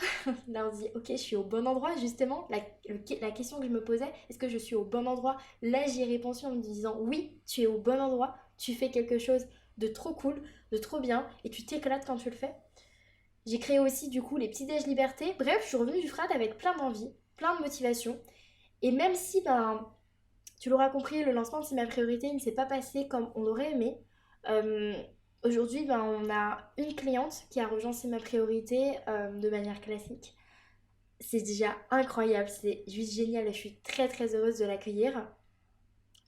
S1: Là, on se dit, ok, je suis au bon endroit, justement. La question que je me posais, est-ce que je suis au bon endroit? Là, j'y ai répondu en me disant, oui, tu es au bon endroit, tu fais quelque chose de trop cool, de trop bien, et tu t'éclates quand tu le fais. J'ai créé aussi du coup les petits déj liberté. Bref, je suis revenue du frat avec plein d'envie, plein de motivation. Et même si, tu l'auras compris, le lancement de C'est ma priorité ne s'est pas passé comme on l'aurait aimé. euh, Aujourd'hui, on a une cliente qui a rejoint C'est ma priorité de manière classique. C'est déjà incroyable, c'est juste génial et je suis très très heureuse de l'accueillir.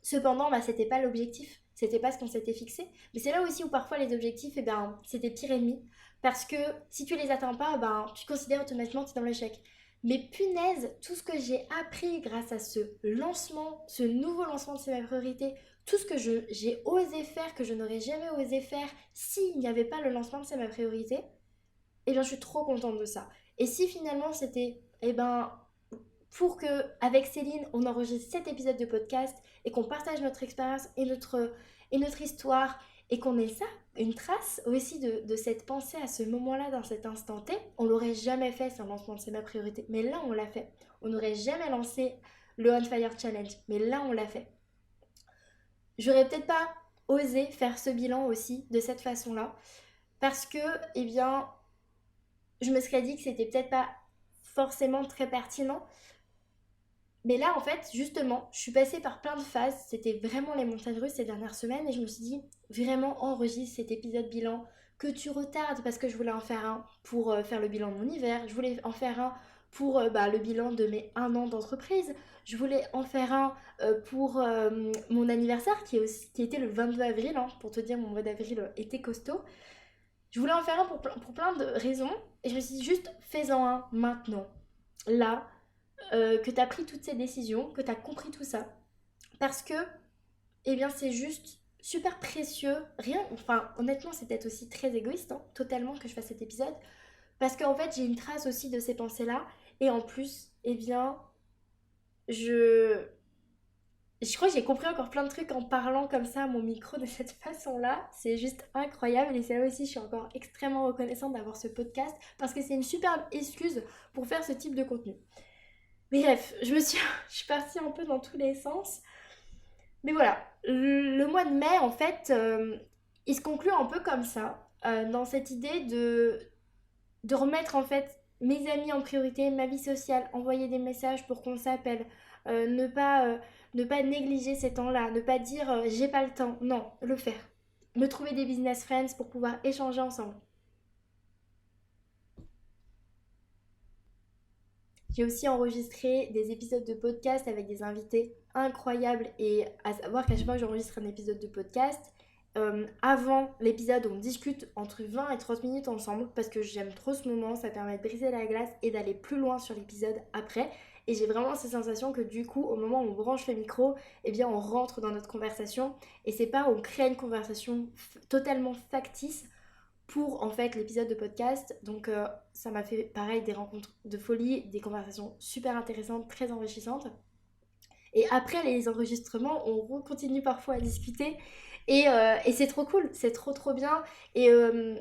S1: Cependant, c'était pas l'objectif, c'était pas ce qu'on s'était fixé. Mais c'est là aussi où parfois les objectifs, c'est tes pires ennemis. Parce que si tu les atteins pas, tu considères automatiquement que tu es dans l'échec. Mais punaise, tout ce que j'ai appris grâce à ce lancement, ce nouveau lancement de C'est ma priorité, tout ce que j'ai osé faire, que je n'aurais jamais osé faire s'il n'y avait pas le lancement de C'est ma priorité, eh bien je suis trop contente de ça. Et si finalement c'était, pour que avec Céline, on enregistre cet épisode de podcast et qu'on partage notre expérience et notre histoire et qu'on ait ça, une trace aussi de cette pensée à ce moment-là, dans cet instant T. On l'aurait jamais fait sans lancement de C'est ma priorité, mais là on l'a fait. On n'aurait jamais lancé le On Fire Challenge, mais là on l'a fait. J'aurais peut-être pas osé faire ce bilan aussi de cette façon-là parce que, je me serais dit que c'était peut-être pas forcément très pertinent. Mais là, en fait, justement, je suis passée par plein de phases. C'était vraiment les montagnes russes ces dernières semaines. Et je me suis dit, vraiment, enregistre cet épisode bilan que tu retardes parce que je voulais en faire un pour faire le bilan de mon hiver. Je voulais en faire un pour le bilan de mes 1 an d'entreprise. Je voulais en faire un pour mon anniversaire qui était le 22 avril. Pour te dire, mon mois d'avril était costaud. Je voulais en faire un pour plein de raisons. Et je me suis dit, juste fais-en un maintenant. Là, que tu as pris toutes ces décisions, que tu as compris tout ça. Parce que, c'est juste super précieux. Honnêtement, c'est peut-être aussi très égoïste, totalement, que je fasse cet épisode. Parce qu'en fait, j'ai une trace aussi de ces pensées-là. Et en plus, je... Je crois que j'ai compris encore plein de trucs en parlant comme ça à mon micro de cette façon-là. C'est juste incroyable et c'est là aussi je suis encore extrêmement reconnaissante d'avoir ce podcast parce que c'est une superbe excuse pour faire ce type de contenu. Mais bref, je suis partie un peu dans tous les sens. Mais voilà, le mois de mai, en fait, il se conclut un peu comme ça, dans cette idée de remettre en fait mes amis en priorité, ma vie sociale, envoyer des messages pour qu'on s'appelle, euh, ne pas, euh, ne pas négliger ces temps-là, ne pas dire j'ai pas le temps, non, le faire. Me trouver des business friends pour pouvoir échanger ensemble. J'ai aussi enregistré des épisodes de podcast avec des invités incroyables et à savoir qu'à chaque fois que j'enregistre un épisode de podcast, avant l'épisode, on discute entre 20 et 30 minutes ensemble parce que j'aime trop ce moment, ça permet de briser la glace et d'aller plus loin sur l'épisode après. Et j'ai vraiment cette sensation que du coup, au moment où on branche le micro, on rentre dans notre conversation et c'est pas on crée une conversation totalement factice pour en fait l'épisode de podcast. Donc ça m'a fait pareil des rencontres de folie, des conversations super intéressantes, très enrichissantes. Et après les enregistrements, on continue parfois à discuter et c'est trop cool, c'est trop trop bien. Et, euh,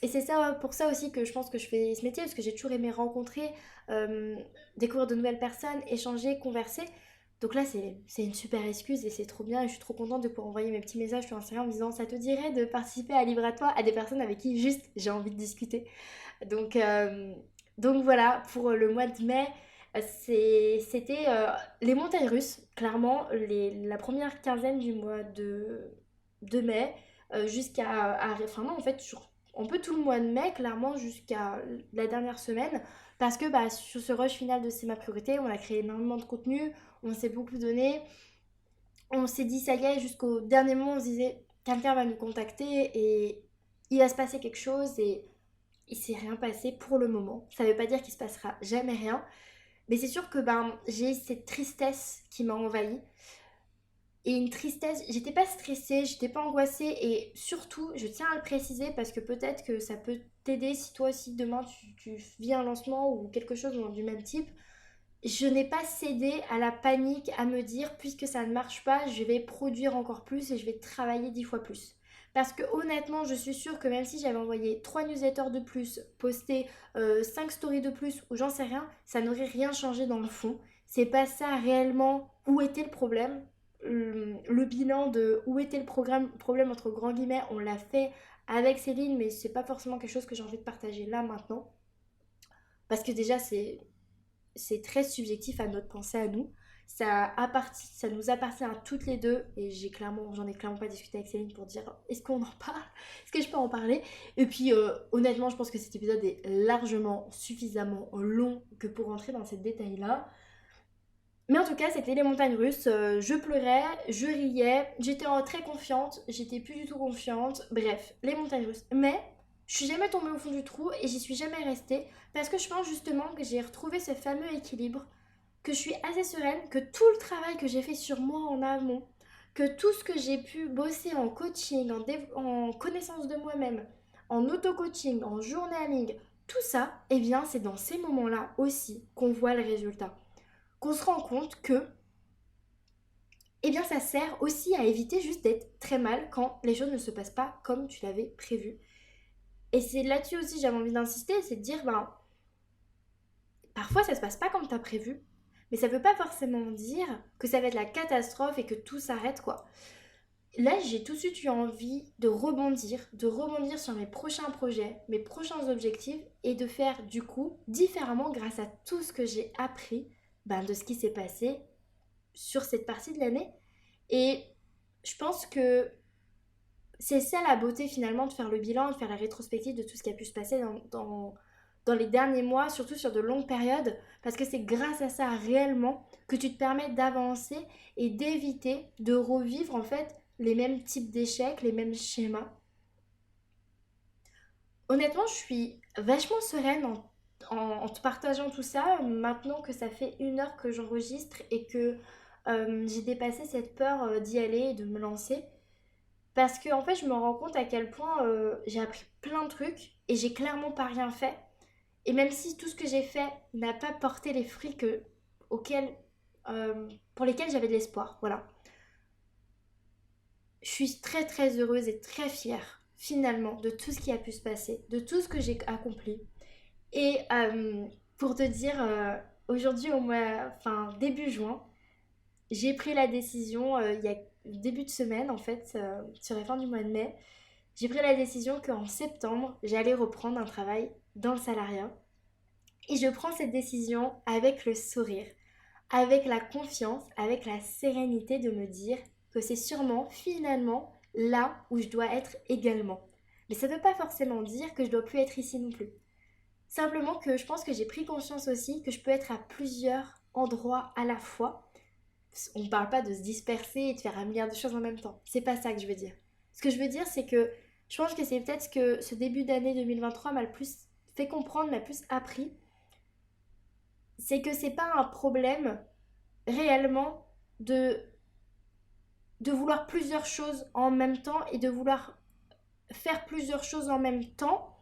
S1: et c'est ça pour ça aussi que je pense que je fais ce métier, parce que j'ai toujours aimé rencontrer, euh, découvrir de nouvelles personnes, échanger, converser. Donc là, c'est une super excuse et c'est trop bien. Et je suis trop contente de pouvoir envoyer mes petits messages sur Instagram en me disant ça te dirait de participer à Libre à toi à des personnes avec qui juste j'ai envie de discuter. Donc, euh, donc voilà, pour le mois de mai, c'était les montagnes russes, clairement, la première quinzaine du mois de mai, enfin non, en fait, sur un peu tout le mois de mai, clairement, jusqu'à la dernière semaine, parce que sur ce rush final de C'est ma priorité, on a créé énormément de contenu, on s'est beaucoup donné, on s'est dit ça y est, jusqu'au dernier moment, on se disait quelqu'un va nous contacter il va se passer quelque chose et il s'est rien passé pour le moment. Ça veut pas dire qu'il se passera jamais rien, mais c'est sûr que j'ai cette tristesse qui m'a envahie. Et une tristesse, j'étais pas stressée, j'étais pas angoissée et surtout, je tiens à le préciser parce que peut-être que ça peut t'aider si toi aussi demain tu vis un lancement ou quelque chose du même type. Je n'ai pas cédé à la panique à me dire puisque ça ne marche pas, je vais produire encore plus et je vais travailler 10 fois plus. Parce que honnêtement, je suis sûre que même si j'avais envoyé 3 newsletters de plus, posté 5 stories de plus ou j'en sais rien, ça n'aurait rien changé dans le fond. C'est pas ça réellement où était le problème. Le bilan de où était le problème entre grands guillemets, on l'a fait avec Céline, mais c'est pas forcément quelque chose que j'ai envie de partager là maintenant. Parce que déjà, c'est très subjectif à notre pensée à nous. Ça nous appartient à toutes les deux et j'en ai clairement pas discuté avec Céline pour dire est-ce qu'on en parle, est-ce que je peux en parler. Et puis honnêtement, je pense que cet épisode est largement suffisamment long que pour rentrer dans ces détails-là. Mais en tout cas, c'était les montagnes russes. Je pleurais, je riais, j'étais très confiante, j'étais plus du tout confiante. Bref, les montagnes russes. Mais je suis jamais tombée au fond du trou et j'y suis jamais restée parce que je pense justement que j'ai retrouvé ce fameux équilibre, que je suis assez sereine, que tout le travail que j'ai fait sur moi en amont, que tout ce que j'ai pu bosser en coaching, en connaissance de moi-même, en auto-coaching, en journaling, tout ça, eh bien, c'est dans ces moments-là aussi qu'on voit le résultat. Qu'on se rend compte que eh bien ça sert aussi à éviter juste d'être très mal quand les choses ne se passent pas comme tu l'avais prévu. Et c'est là-dessus aussi j'avais envie d'insister, c'est de dire parfois ça se passe pas comme t'as prévu, mais ça veut pas forcément dire que ça va être la catastrophe et que tout s'arrête quoi. Là j'ai tout de suite eu envie de rebondir sur mes prochains projets, mes prochains objectifs et de faire du coup différemment grâce à tout ce que j'ai appris de ce qui s'est passé sur cette partie de l'année. Et je pense que c'est ça la beauté finalement de faire le bilan, de faire la rétrospective de tout ce qui a pu se passer dans les derniers mois, surtout sur de longues périodes, parce que c'est grâce à ça réellement que tu te permets d'avancer et d'éviter de revivre en fait les mêmes types d'échecs, les mêmes schémas. Honnêtement, je suis vachement sereine en te partageant tout ça, maintenant que ça fait 1 heure que j'enregistre et que j'ai dépassé cette peur d'y aller et de me lancer. Parce que en fait, je me rends compte à quel point j'ai appris plein de trucs et j'ai clairement pas rien fait. Et même si tout ce que j'ai fait n'a pas porté les fruits auxquels, pour lesquels j'avais de l'espoir, voilà. Je suis très très heureuse et très fière finalement de tout ce qui a pu se passer, de tout ce que j'ai accompli. Et pour te dire, aujourd'hui début juin, j'ai pris la décision, il y a début de semaine en fait, sur la fin du mois de mai, j'ai pris la décision qu'en septembre, j'allais reprendre un travail dans le salariat. Et je prends cette décision avec le sourire, avec la confiance, avec la sérénité de me dire que c'est sûrement finalement là où je dois être également. Mais ça ne veut pas forcément dire que je dois plus être ici non plus. Simplement que je pense que j'ai pris conscience aussi que je peux être à plusieurs endroits à la fois. On ne parle pas de se disperser et de faire un milliard de choses en même temps. C'est pas ça que je veux dire. Ce que je veux dire, c'est que je pense que c'est peut-être ce que ce début d'année 2023 m'a le plus fait comprendre, m'a le plus appris. C'est que c'est pas un problème réellement de, de vouloir plusieurs choses en même temps et de vouloir faire plusieurs choses en même temps.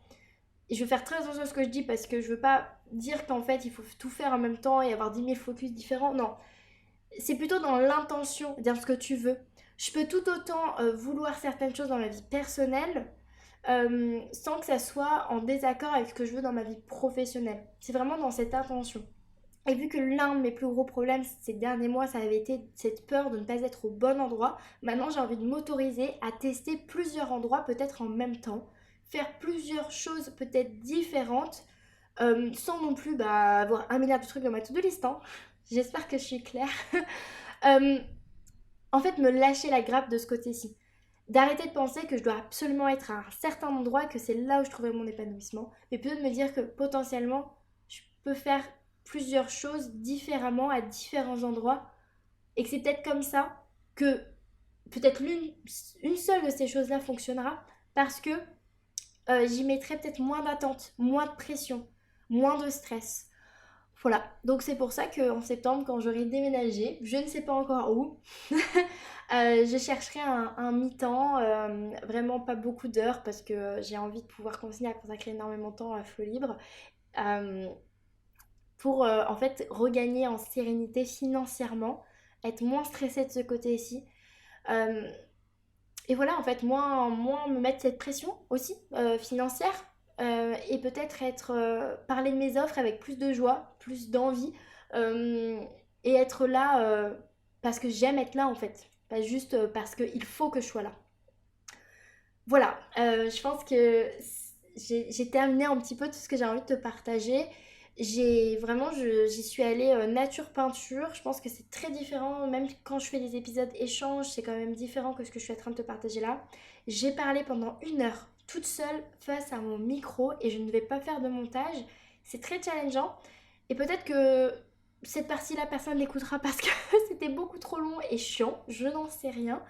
S1: Et je veux faire très attention à ce que je dis parce que je veux pas dire qu'en fait il faut tout faire en même temps et avoir 10 000 focus différents. Non, c'est plutôt dans l'intention, dire ce que tu veux. Je peux tout autant vouloir certaines choses dans ma vie personnelle sans que ça soit en désaccord avec ce que je veux dans ma vie professionnelle. C'est vraiment dans cette intention. Et vu que l'un de mes plus gros problèmes ces derniers mois, ça avait été cette peur de ne pas être au bon endroit, maintenant j'ai envie de m'autoriser à tester plusieurs endroits peut-être en même temps, faire plusieurs choses peut-être différentes, sans non plus avoir 1 milliard de trucs dans ma to-do list. Hein. J'espère que je suis claire. Euh, en fait, me lâcher la grappe de ce côté-ci. D'arrêter de penser que je dois absolument être à un certain endroit, que c'est là où je trouverai mon épanouissement, mais plutôt de me dire que potentiellement, je peux faire plusieurs choses différemment à différents endroits et que c'est peut-être comme ça que peut-être une seule de ces choses-là fonctionnera parce que j'y mettrai peut-être moins d'attente, moins de pression, moins de stress. Voilà, donc c'est pour ça qu'en septembre, quand j'aurai déménagé, je ne sais pas encore où, je chercherai un mi-temps, vraiment pas beaucoup d'heures parce que j'ai envie de pouvoir continuer à consacrer énormément de temps à Flow Libre euh, pour en fait regagner en sérénité financièrement, être moins stressée de ce côté-ci. Euh, et voilà, en fait, moins me mettre cette pression aussi financière et peut-être parler de mes offres avec plus de joie, plus d'envie euh, et être là parce que j'aime être là en fait, pas juste parce qu'il faut que je sois là. Voilà, je pense que j'ai terminé un petit peu tout ce que j'ai envie de te partager. J'y suis allée nature peinture. Je pense que c'est très différent, même quand je fais des épisodes échanges, c'est quand même différent que ce que je suis en train de te partager là. J'ai parlé pendant 1 heure toute seule face à mon micro et je ne vais pas faire de montage. C'est très challengeant et peut-être que cette partie-là, personne ne l'écoutera parce que c'était beaucoup trop long et chiant. Je n'en sais rien.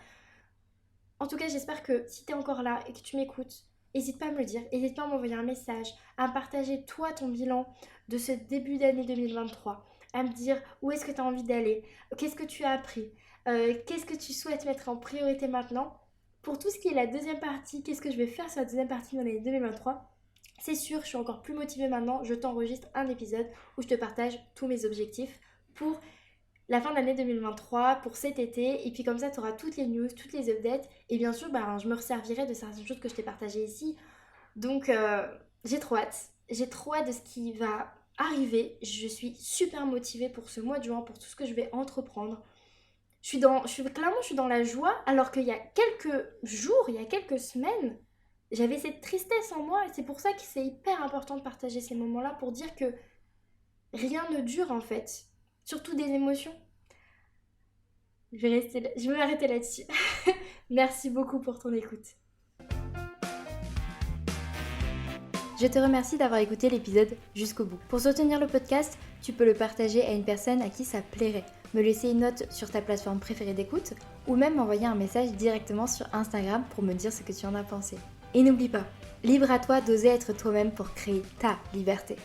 S1: En tout cas, j'espère que si t'es encore là et que tu m'écoutes, n'hésite pas à me le dire, n'hésite pas à m'envoyer un message, à me partager toi ton bilan de ce début d'année 2023, à me dire où est-ce que tu as envie d'aller, qu'est-ce que tu as appris, qu'est-ce que tu souhaites mettre en priorité maintenant. Pour tout ce qui est la deuxième partie, qu'est-ce que je vais faire sur la deuxième partie de mon année 2023, c'est sûr, je suis encore plus motivée maintenant, je t'enregistre un épisode où je te partage tous mes objectifs pour la fin d'année 2023 pour cet été et puis comme ça tu auras toutes les news, toutes les updates et bien sûr bah, je me resservirai de certaines choses que je t'ai partagées ici donc j'ai trop hâte de ce qui va arriver, je suis super motivée pour ce mois de juin, pour tout ce que je vais entreprendre. Je suis dans la joie alors qu'il y a quelques jours, il y a quelques semaines j'avais cette tristesse en moi et c'est pour ça que c'est hyper important de partager ces moments-là pour dire que rien ne dure en fait, surtout des émotions. Je vais m'arrêter là-dessus. Merci beaucoup pour ton écoute. Je te remercie d'avoir écouté l'épisode jusqu'au bout. Pour soutenir le podcast, tu peux le partager à une personne à qui ça plairait, me laisser une note sur ta plateforme préférée d'écoute ou même m'envoyer un message directement sur Instagram pour me dire ce que tu en as pensé. Et n'oublie pas, libre à toi d'oser être toi-même pour créer ta liberté.